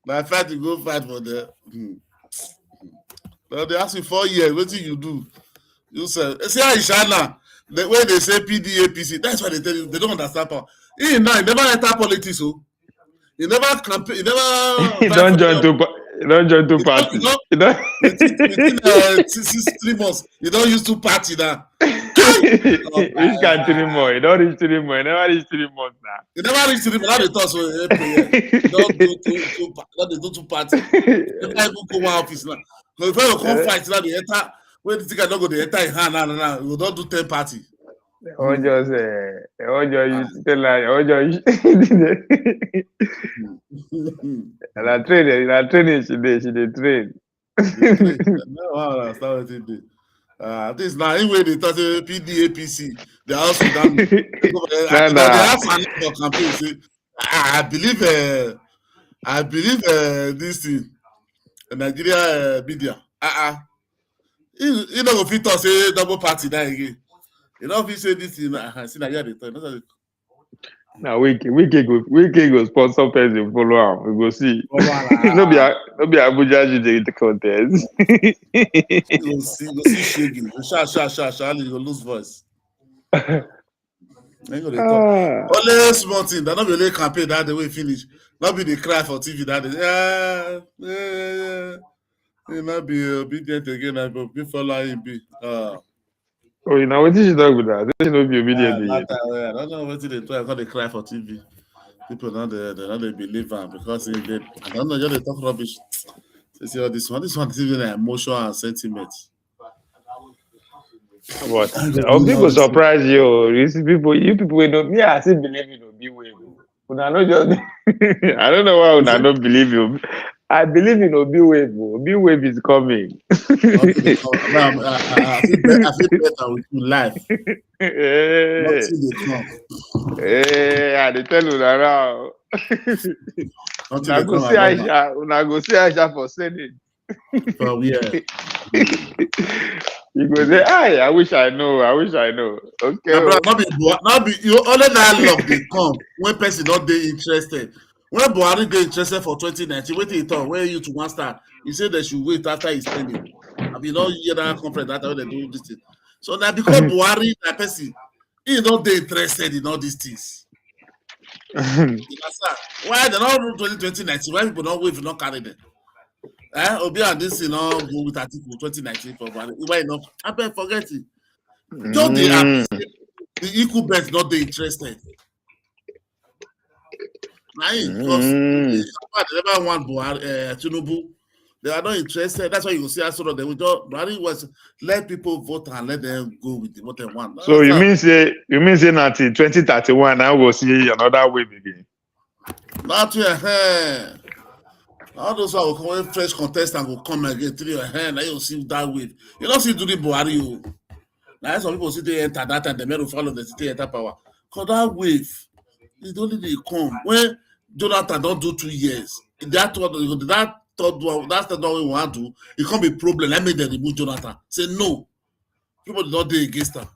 [SPEAKER 3] Now fight you go fight for them. Now they ask you 4 years, what you do? You say, see how Ishana, the way they say PDAPC, that's why they tell you they don't understand power. He never enter politics, so he never campaign, he never.
[SPEAKER 5] You don't join two parties.
[SPEAKER 3] Within 3 months, you don't use 2 parties now.
[SPEAKER 5] Which can 3 more? You don't reach 3 more. You never reach 3 months now.
[SPEAKER 3] You never reach 3 months. Now they talk so. You don't do 2 parties. You never even go one office now. Because if you come fight now, they enter. When the ticket don't go, they enter in hand now. You don't do 10 parties.
[SPEAKER 5] Or just tell her, training, she did train.
[SPEAKER 3] No, I understand what they do. This now anyway they talk PDAPC. They also done. They have for campaign. Say, I believe this thing, Nigeria media. You know if you talk say double party that again. You know if you say this thing, see Nigeria they talk.
[SPEAKER 5] Now we go sponsor person follow am. We go see. No be Abuja the contest.
[SPEAKER 3] Go see shaking. You go lose voice. Only small thing. That not be only campaign that the way finish. Not be the cry for TV that day. You not be obedient again. I go be following be.
[SPEAKER 5] Oh, you know what you talk about that? They should be obedient.
[SPEAKER 3] I don't know what they do. I they cry for TV. People don't they believe them because they I don't know. They talk rubbish. They say oh, this one is even an emotion and sentiment.
[SPEAKER 5] But people surprise you. You see people, you will know me. I still believe in Obi Wave. I don't know why I don't believe you. I believe in Obi Wave. Obi Wave is coming.
[SPEAKER 3] I feel better with you life.
[SPEAKER 5] I tell you now. Una go see Aisha for Senate.
[SPEAKER 3] Oh yeah.
[SPEAKER 5] You go say, I wish I know. Okay.
[SPEAKER 3] Not be you only that love they come when person not they interested. When Buhari dey interested for 2019, wait till he talk. Where you to one star? He said they should wait after he's spending. I mean, not hear that conference that they do this thing. So now because Buhari that person, he not they interested in all these things. Why they not 2019? Why people not wait for not carry them? Obi and this thing not go with article 2019 for Buhari. Why not? I bet forget it. Don't they the equal bet not they interested. Because they never want Tinubu. They are not interested. That's why you see us sort of they will just was let people vote and let them go with what they want.
[SPEAKER 5] So you mean say until 2031 now we'll see another wave again?
[SPEAKER 3] Not yet. All those who will come fresh contestant will come again through your hand. Now you'll see that wave. You don't see during Buhari. Now some people see they enter that and the men will follow the city enter power. Because that wave, it only they come when Jonathan don't do 2 years. That third one we want to do, it can't be a problem. Let me then remove Jonathan. Say no. People do not do against her.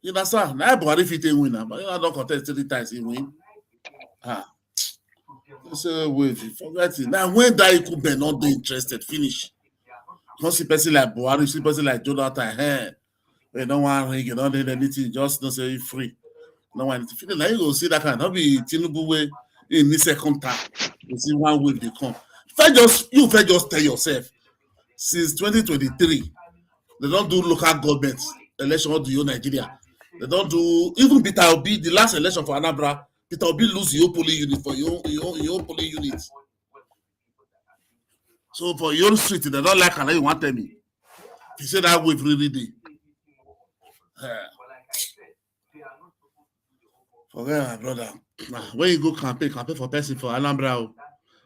[SPEAKER 3] You understand? Now Buhari fit a winner, but I don't contest 3 times he win. So wait, forget it. Now when that equal be not be interested, finish. You don't see person like Buhari, see person like Jonathan. You don't want ring, you don't need anything, just don't say free. No one feel like you go see that kind. Not be Tinubu way in the second time. You see one wave they come. You just tell yourself since 2023, they don't do local government election of the Nigeria. They don't do even Peter Obi, the last election for Anambra, Peter Obi lose your polling unit for your polling unit. So for your street, they don't like and you want tell me. You say that wave really did. Forget my brother. When you go campaign for person for Anambra.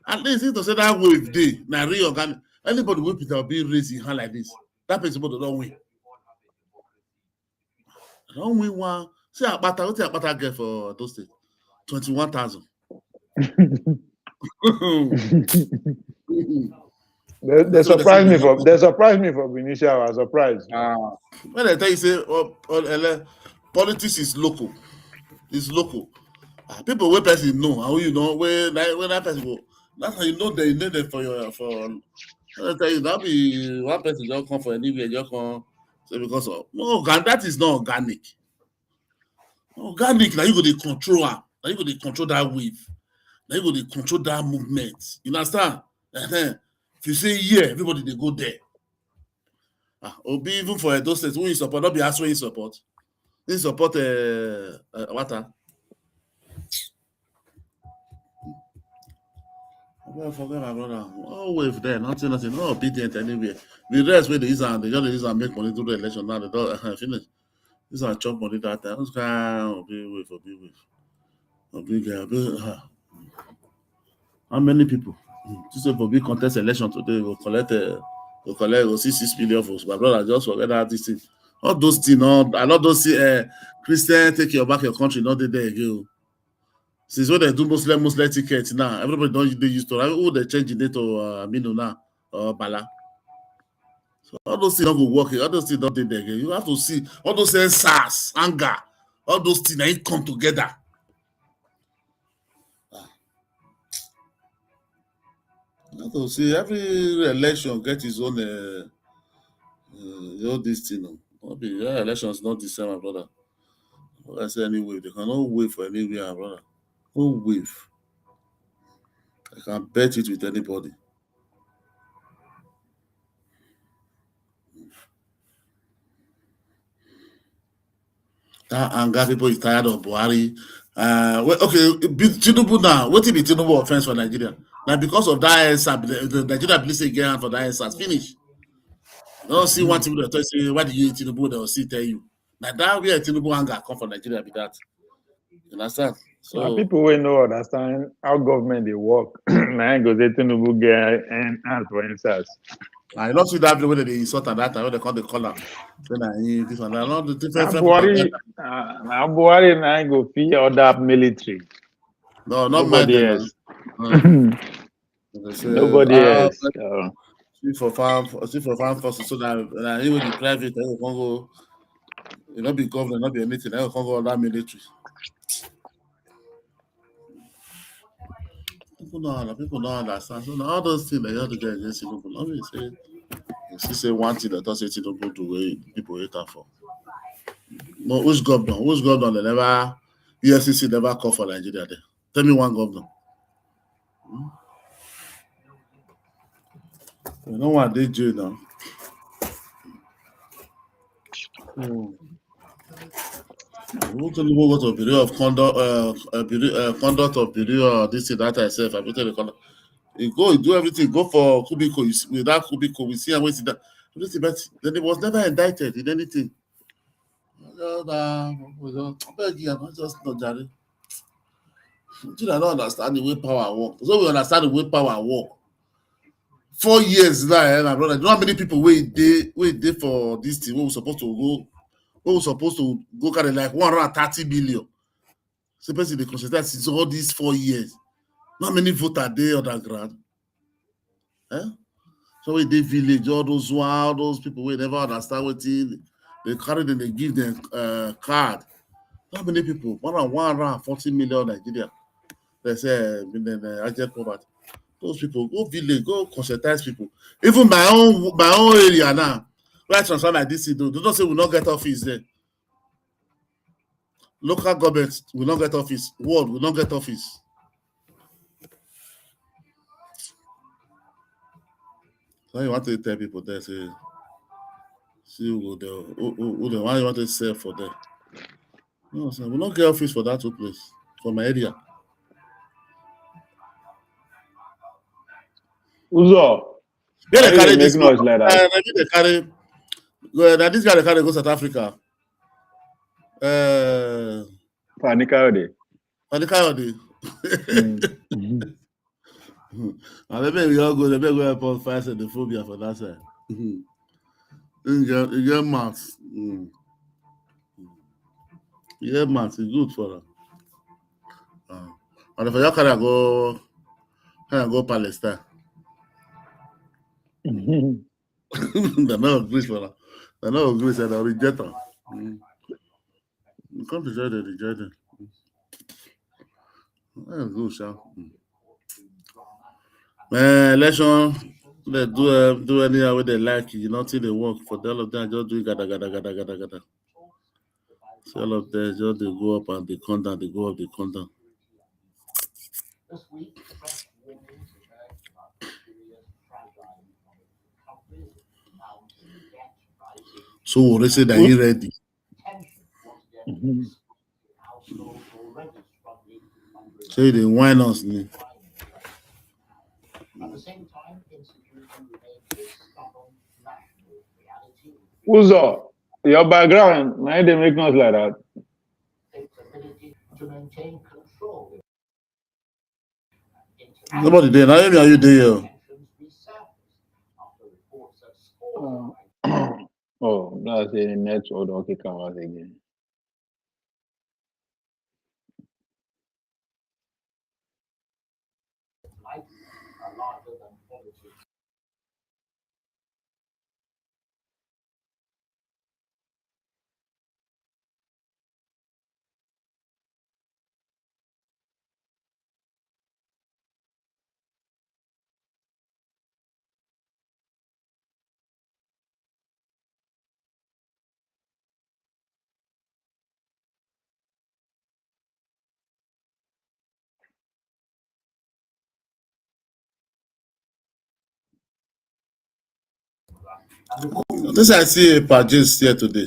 [SPEAKER 3] At least to say that wave day, now reorganize. Anybody will Peter be raising hand like this. That person don't win. Don't win one. See Akpata, what's Akpata get for those states? 21,000.
[SPEAKER 5] They surprised me for Benicia. I was surprised.
[SPEAKER 3] When I tell you say politics is local, it's local. People where person know how you know when that person go. That's how you know they need it for your for. I tell you that be one person just come for anywhere just come say because of no that is not organic. Organic now you go to control am. Now you go to control that wave. Now you go to control that movement. You understand? If you say yeah, everybody they go there. Obi even for those states who you support, not be asked where you support. You support water. I forget my brother. Oh, wave there, nothing, no obedient anywhere. The rest where they use and they just use and make money through the election now. They don't finish. This are chop money that time. This guy be wave. How many people? This is for big contest election today. We'll collect 6 million votes. My brother just forget that this thing. All those things, I not those see Christian take your back your country, not the day again. Since when they do Muslim tickets now, everybody don't they used to who they change it to Aminu now or Bala. So all those things don't go working, all those things don't there again. You have to see all those SARS, anger, all those things they come together. You have to see every election get his own this thing. Election is not the same, my brother. What I say anyway, they cannot wait for anywhere, my brother. No wave. I can bet it with anybody. That anger people is tired of Buhari. Tinubu now. What be Tinubu offense for Nigeria? Now because of that the Nigeria police again for that answer finish. Don't see one thing that say why do you Tinubu? They will see tell you. Now that way Tinubu anger come from Nigeria be that. You understand? So
[SPEAKER 5] people will know understand how government they work. Now go say Tinubu get and for instance.
[SPEAKER 3] I don't see that way they insult at that time when they call the color. Then this one. I know the different.
[SPEAKER 5] Buhari now go fee other military.
[SPEAKER 3] No, not
[SPEAKER 5] nobody else. Nobody else.
[SPEAKER 3] See for farm forces so that even the private they will go. You not be government, not be anything. They will go other military. People don't understand. So now all those things they have to get against Tinubu. Let me say, if you say one thing that doesn't Tinubu to where people hate her for. No, which governor they never EFCC never call for Nigeria there? Tell me one governor. You know what they do now? Who can go to Bureau of Conduct of Bureau this thing that I said? I tell the conduct. You go, you do everything. Go for Kubiko. Without Kubiko, we see and we see that. But then he was never indicted in anything. I just not Jerry. I don't understand the way power work. So we understand the way power work. 4 years now, my brother. You know how many people wait there for this thing? We were supposed to go carry like 130 billion. So basically they consider since all these 4 years. How many votes are there on the ground? So with the village, all those people will never understand what they carry them, they give them card. How many people? 140 million Nigeria. They say agent poverty. Those people go village, go conscientize people. Even my own area now, where I transfer like this, they don't say we not get office there. Local government will not get office. World will not get office. So you want to tell people there, say, see who the one you want to sell for them. No, sir, we not get office for that place, for my area.
[SPEAKER 5] Uzo.
[SPEAKER 3] Yeah, they carry this
[SPEAKER 5] noise like that.
[SPEAKER 3] This guy carry go South Africa.
[SPEAKER 5] Panikayode.
[SPEAKER 3] Maybe we all go. Maybe we have about 5 xenophobia for that side. You get maths. You get maths. It's good for them. And if you can go Palestine. They're not agree for that. They're not agree, so they'll reject them. You come to Jordan, reject them. That's good, Sha. Election, they do anyhow where they like. You know, till they work for all of them, just do gada. So all of them just they go up and they come down, they go up, they come down. So they say that he ready. So they whine us.
[SPEAKER 5] Uzo, your background, why they make noise like that?
[SPEAKER 3] Nobody there. Now are you there?
[SPEAKER 5] Oh, that's a network. Okay, come out again.
[SPEAKER 3] This I see a purchase here today.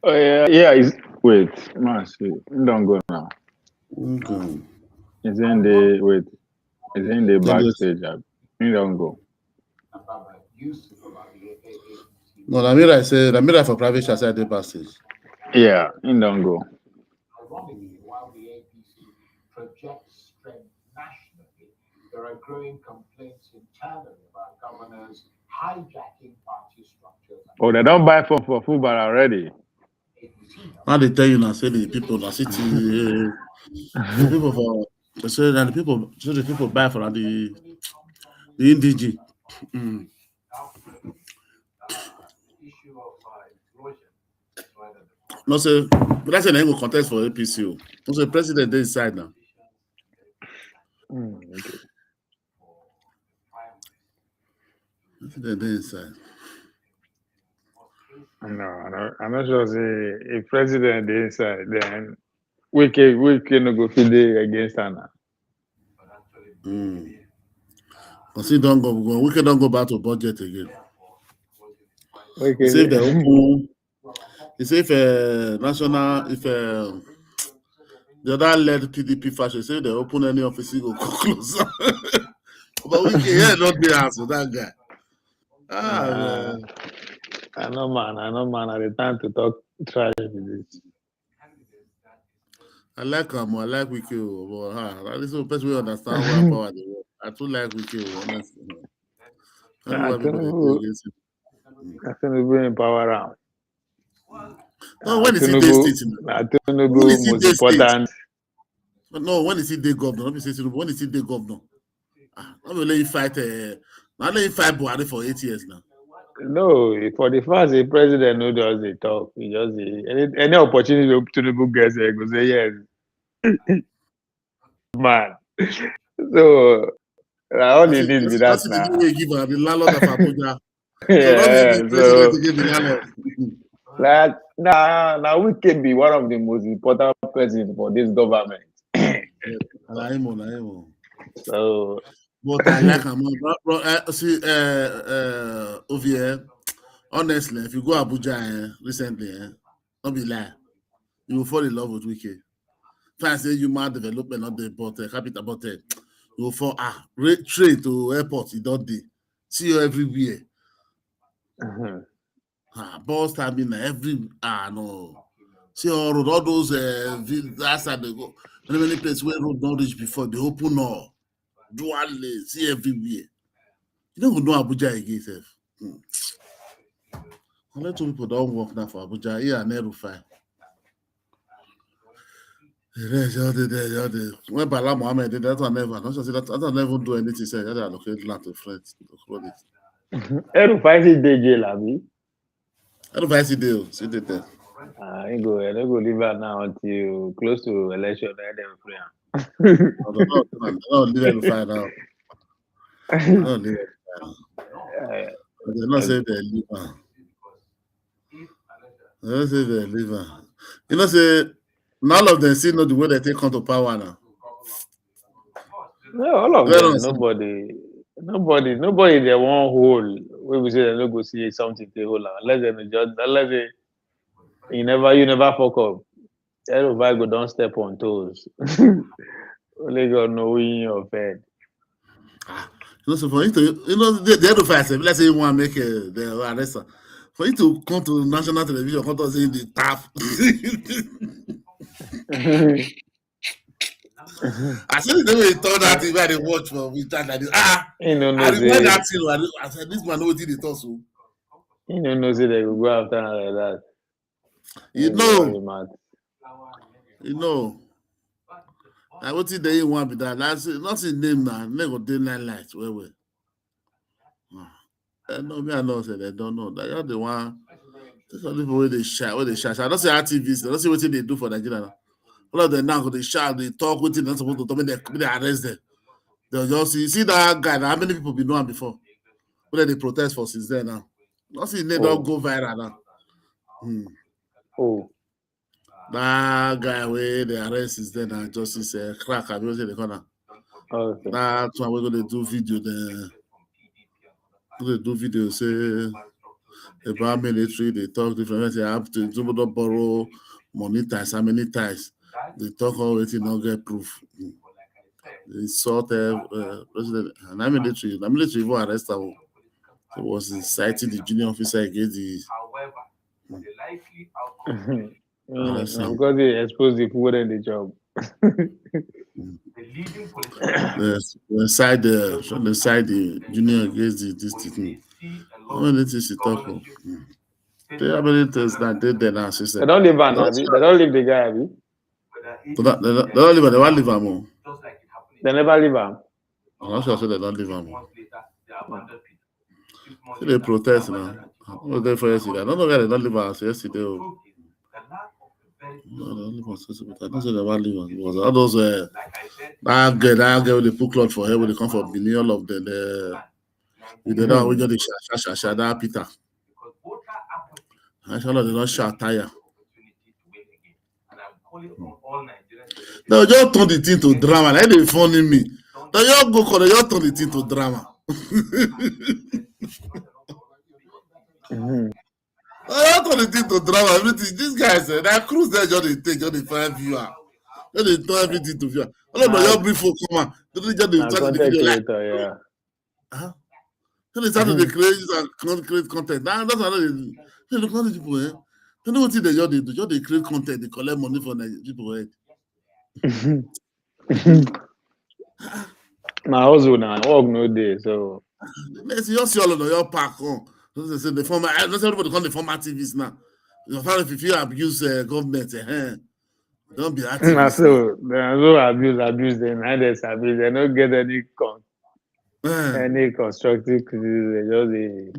[SPEAKER 5] Oh yeah. Wait, see. Don't go now.
[SPEAKER 3] Okay.
[SPEAKER 5] It's in the backstage. You don't go.
[SPEAKER 3] No, Namira for private chat at the backstage.
[SPEAKER 5] Yeah, you don't go.
[SPEAKER 10] While the APC projects strength nationally, there are growing complaints internally about governors hijacking party structures.
[SPEAKER 5] Oh, they don't buy phone for football already.
[SPEAKER 3] Now they tell you now, say the people that city, the people for say that the people buy for the NDG. No, say, but that's an angle contest for APC. No, say president they inside now.
[SPEAKER 5] Okay.
[SPEAKER 3] President they inside.
[SPEAKER 5] No, I'm not sure. Say if president they inside, then we can go feel against Anna.
[SPEAKER 3] Because he don't go. We can don't go back to budget again.
[SPEAKER 5] Okay.
[SPEAKER 3] See if they open. It's if national, if the other led PDP fashion, say they open any office, go close. But we can not be answer that guy. Man.
[SPEAKER 5] I know, man. At the time to talk trash with this.
[SPEAKER 3] I like him. I like Wiki. But that is the best way to understand where power they work. I too like Wiki, honestly.
[SPEAKER 5] I think we empower around.
[SPEAKER 3] No, when is he day state?
[SPEAKER 5] I don't know most important.
[SPEAKER 3] No, when is he day governor? Let me say, when is he day governor? I'm gonna let you fight. I'll let you fight Buhari for 8 years now.
[SPEAKER 5] No, for the first, the president no does the talk. He just any opportunity to the book gets there, go say yes. Man. So all he did with that now.
[SPEAKER 3] The landlord of Abuja.
[SPEAKER 5] Yeah, so now we can be one of the most important presidents for this government. So,
[SPEAKER 3] but I like him. See, Ovie, honestly, if you go Abuja recently, don't be lie, you will fall in love with Wike. If I say human development, not the but capital, but you will fall train to airport. You don't do. See you everywhere. Bus terminal every no. See all those that's how they go. Many places where road not reach before they open all. Dually, see everywhere. You don't know Abuja again, sef. Let two people don't work now for Abuja. Here and Erufai. When Bala Mohammed did that, I never. Not just that. I don't never do anything. Say that I allocate land to friends.
[SPEAKER 5] Everybody see DJ Labi.
[SPEAKER 3] Everybody see deal. See the there.
[SPEAKER 5] I go leave out now until close to election. Then free.
[SPEAKER 3] No, leave it find out. No, leave it. They not say they leave. They don't say they leave. You know, say none of them see know the way they take control power now.
[SPEAKER 5] No, all of them. Nobody. They one whole. We will say they no go see something they hold on. Unless they you never fuck up. Everybody go don't step on toes. Only God know we in your bed.
[SPEAKER 3] You know, so for you to, the other fight, let's say you want to make the arrest. For you to come to national television, come to say the tap. I said the way he told that thing where they watch for we time like this. I remember that thing. I said this man know what he thought so.
[SPEAKER 5] You don't know say they go after like that.
[SPEAKER 3] You know. I what did they want be that? That's not his name now. Never did nine lights. Where? No, me I know say they don't know. That you're the one. That's all the way they shout. Where they shout. I don't say activists. I don't see what they do for Nigeria. All of them now they shout. They talk with it. They're supposed to tell me they arrest them. They'll just see that guy. How many people been knowing before? What they protest for since then now? Not see they don't go viral now. That guy where the arrest is there now, Justice Crack, I don't say the corner.
[SPEAKER 5] Okay.
[SPEAKER 3] That's why we're gonna do video there. We're gonna do video say about military, they talk different. They have to borrow money ties, how many ties. They talk all it not get proof. They sort president and military even arrest him. He was inciting the junior officer against the
[SPEAKER 5] because they expose the food in the job.
[SPEAKER 3] Yes, inside the junior against this thing. How many things you talk of? They have many things that they now system.
[SPEAKER 5] They don't leave an Abi. They don't leave the guy Abi.
[SPEAKER 3] They don't leave. They want leave him.
[SPEAKER 5] They never leave him.
[SPEAKER 3] I'm not sure they don't leave him. See they protest now. I was there for yesterday. I don't know why they don't leave us yesterday. No, I don't say they want leave us. It was all those that girl they put cloth for her when they come for Benin, all of them. They don't we just that Peter. I shall they don't shout tire. No, just turn the thing to drama. Like they funny me. Now you go call you turn the thing to drama. I turn the thing to drama. Everything. These guys, that cruise there just they take, just they find viewer. Just they turn everything to viewer. All of your people come on. Just they start the video like. So they start to create content. Now that's how they look at people. You know what they just do? Just they create content. They collect money from the people.
[SPEAKER 5] My husband now work no day, so.
[SPEAKER 3] Let's see all of your park on. So the former, not everybody call the former activists now. If you abuse government, don't be activists.
[SPEAKER 5] So there's no abuse them. And there's abuse. They don't get any constructive criticism.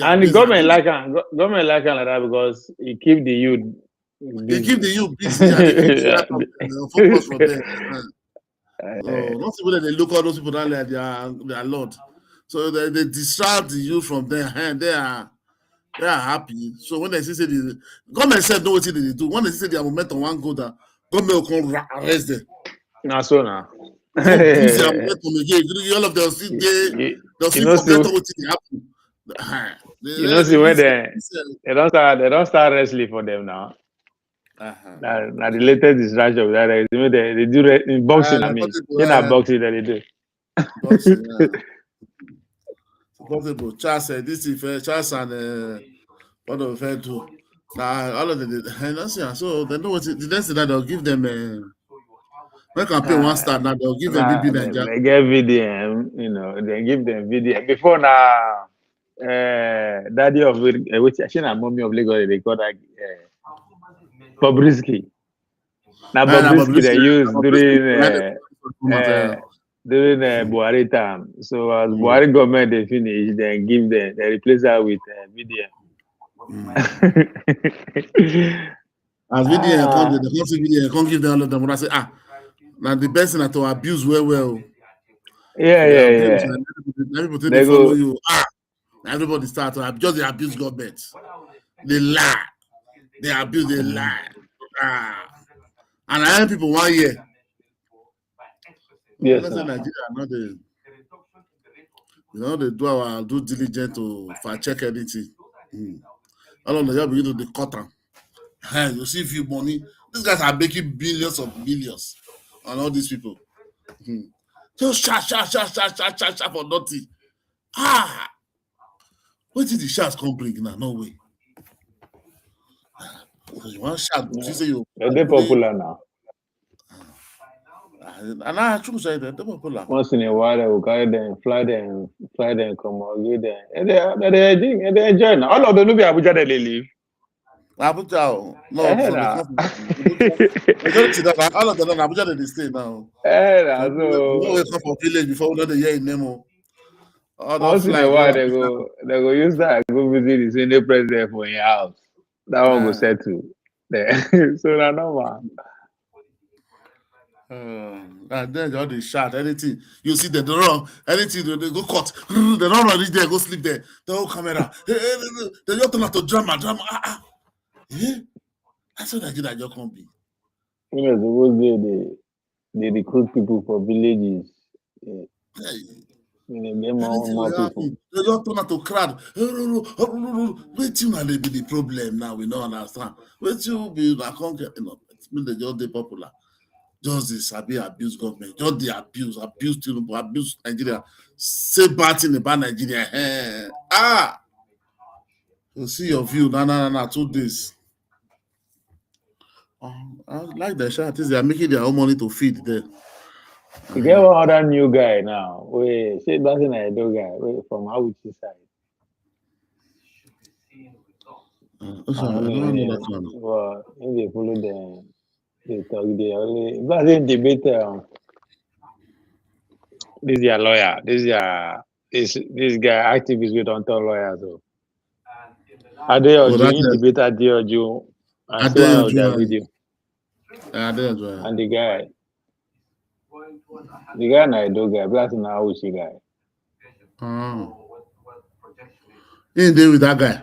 [SPEAKER 5] And the government like that because it keep the youth.
[SPEAKER 3] They keep the youth busy. Focus from them. Not people that they look at those people down there, they are Lord. So they distract the youth from there, and they are happy. So when they say the government said no, what they do. When they say their momentum one go down, government will come arrest them.
[SPEAKER 5] Now so now.
[SPEAKER 3] All of them see they'll see forget what happen.
[SPEAKER 5] You know, see when they don't start wrestling for them now. Now the latest distraction that they do in boxing. I mean, boxing that they do.
[SPEAKER 3] Boxing, possible. Charles said this is Charles and what do we do? All of them. So they know what the next thing that they'll give them. When campaign one start now, they'll give them BB Nigeria.
[SPEAKER 5] They get VDM, they give them VDM before now. Daddy of which I mommy of Lagos they call that Bobrisky. Now, Bobrisky they used during Buhari time. So as Buhari government they finish, then give them, they replace her with VDM.
[SPEAKER 3] As VDM come, the country VDM can't give them all of them. When I say now the best thing to abuse well.
[SPEAKER 5] Yeah.
[SPEAKER 3] People they follow you. Everybody start to just the abuse government. They lie. They abuse. They lie. And I have people 1 year.
[SPEAKER 5] Yes,
[SPEAKER 3] Nigeria not the. They do our due diligence to fact check anything. All of the job begin to the cut them. You see few money. These guys are making billions of millions on all these people. Just chat for nothing. What did the shots come bring now? No way. You want shot? You say you.
[SPEAKER 5] They're popular now.
[SPEAKER 3] And I true say they're popular.
[SPEAKER 5] Once in a while, they will carry them, fly them, come out, give them. And they enjoy now. All of them will be Abuja that they live.
[SPEAKER 3] Abuja, no, all of them Abuja that they stay now. We come from village before we know the year in Nemo.
[SPEAKER 5] Once in a while, they go use that, go visit the senior president for your house. That one go settle. So that's normal.
[SPEAKER 3] And then all the shot, anything you see they don't run, anything they go cut, they don't run reach there, go sleep there. The whole camera, they just turn out to drama. That's what Nigeria just can't be.
[SPEAKER 5] You know, they recruit people for villages. More people.
[SPEAKER 3] They just turn out to crowd. Wait till they be the problem now. We don't understand. Wait till be I can't get they just they popular. Just this abuse government, just the abuse Nigeria. Say bad thing about Nigeria. You see your view. No, 2 days. I like the shot. They are making their own money to feed them.
[SPEAKER 5] You get one other new guy now. Wait, say that's an idol guy. Wait, from Auchi side. Well, if they follow them. They talk. They only. But in debate, this is a lawyer. This guy activist with on top lawyers. So, are they in debate at the and so on their video? And the guy na do guy, plus na Auchi guy.
[SPEAKER 3] In there with that guy.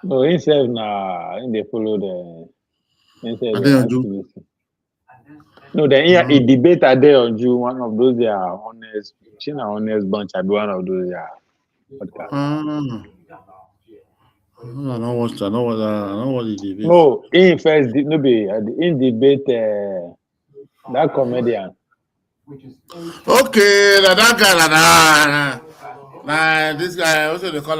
[SPEAKER 5] No, himself na in they follow the. No, then he debate a day on June. One of those they are honest, honest bunch. I be one of those podcast.
[SPEAKER 3] I don't watch the debate.
[SPEAKER 5] No, in first no be in debate that comedian.
[SPEAKER 3] Okay, that guy, nah, this guy also they call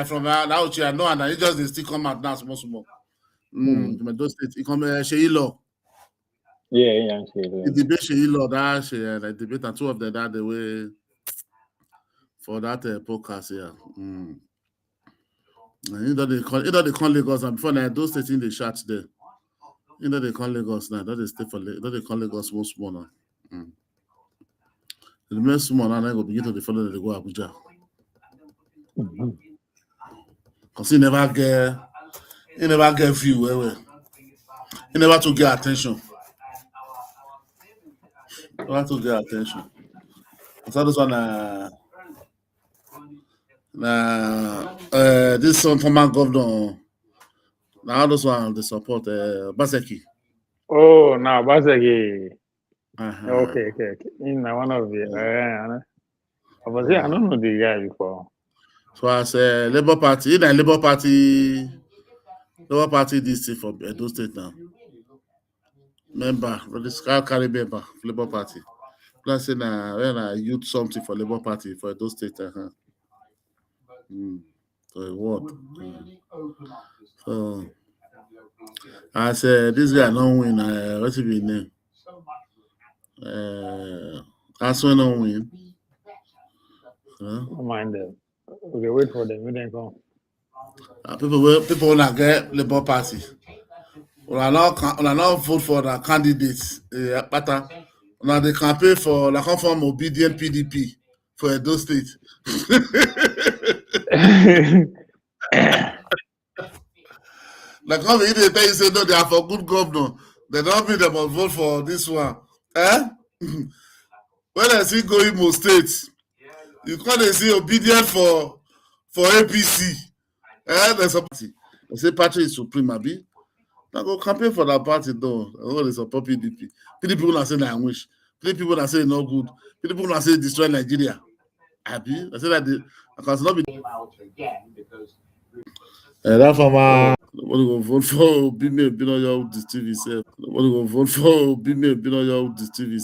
[SPEAKER 3] from now. No, and he just still come out now small. Those states, he come Sheilo.
[SPEAKER 5] Yeah.
[SPEAKER 3] He debate Sheilo, that debate, and 2 of them that the way for that podcast here. Either they call Lagos, and before now, those states in the shots there. Either they call Lagos now, that they stay for Lagos. They call Lagos more small now. The most small now, they go begin to follow they go Abuja. Because he never get view. He never to get attention. So this one, this one former governor. Now this one they support Baseki.
[SPEAKER 5] Oh, now Baseki. Okay. In one of the. I don't know the guy before.
[SPEAKER 3] So as a Labour Party, Labour Party this thing for Edo State now. Member, this carry member, Labour Party. Plus, when I youth something for Labour Party for Edo State. So what? So as this guy don't win, what's his name? As when don't win.
[SPEAKER 5] Don't mind them. Okay, wait for them. When they come.
[SPEAKER 3] People not get Labour Party. We are now vote for the candidates. Pata. Now they campaign for la conform obedient PDP for Edo State. Like how they tell you say no, they are for good governor. They don't mean they must vote for this one. When I see go Imo State, you can't see obedient for APC. There's a party. They say party is supreme, abi. Now go campaign for that party though. Oh, it's a PDP. PDP people are saying I wish. PDP people are saying no good. PDP people are saying destroy Nigeria. Happy? I say that I can not be.
[SPEAKER 10] Out again because
[SPEAKER 3] That for my. Nobody go vote for Obime. Be on your TV. Nobody go vote for Obime. Be on your TV.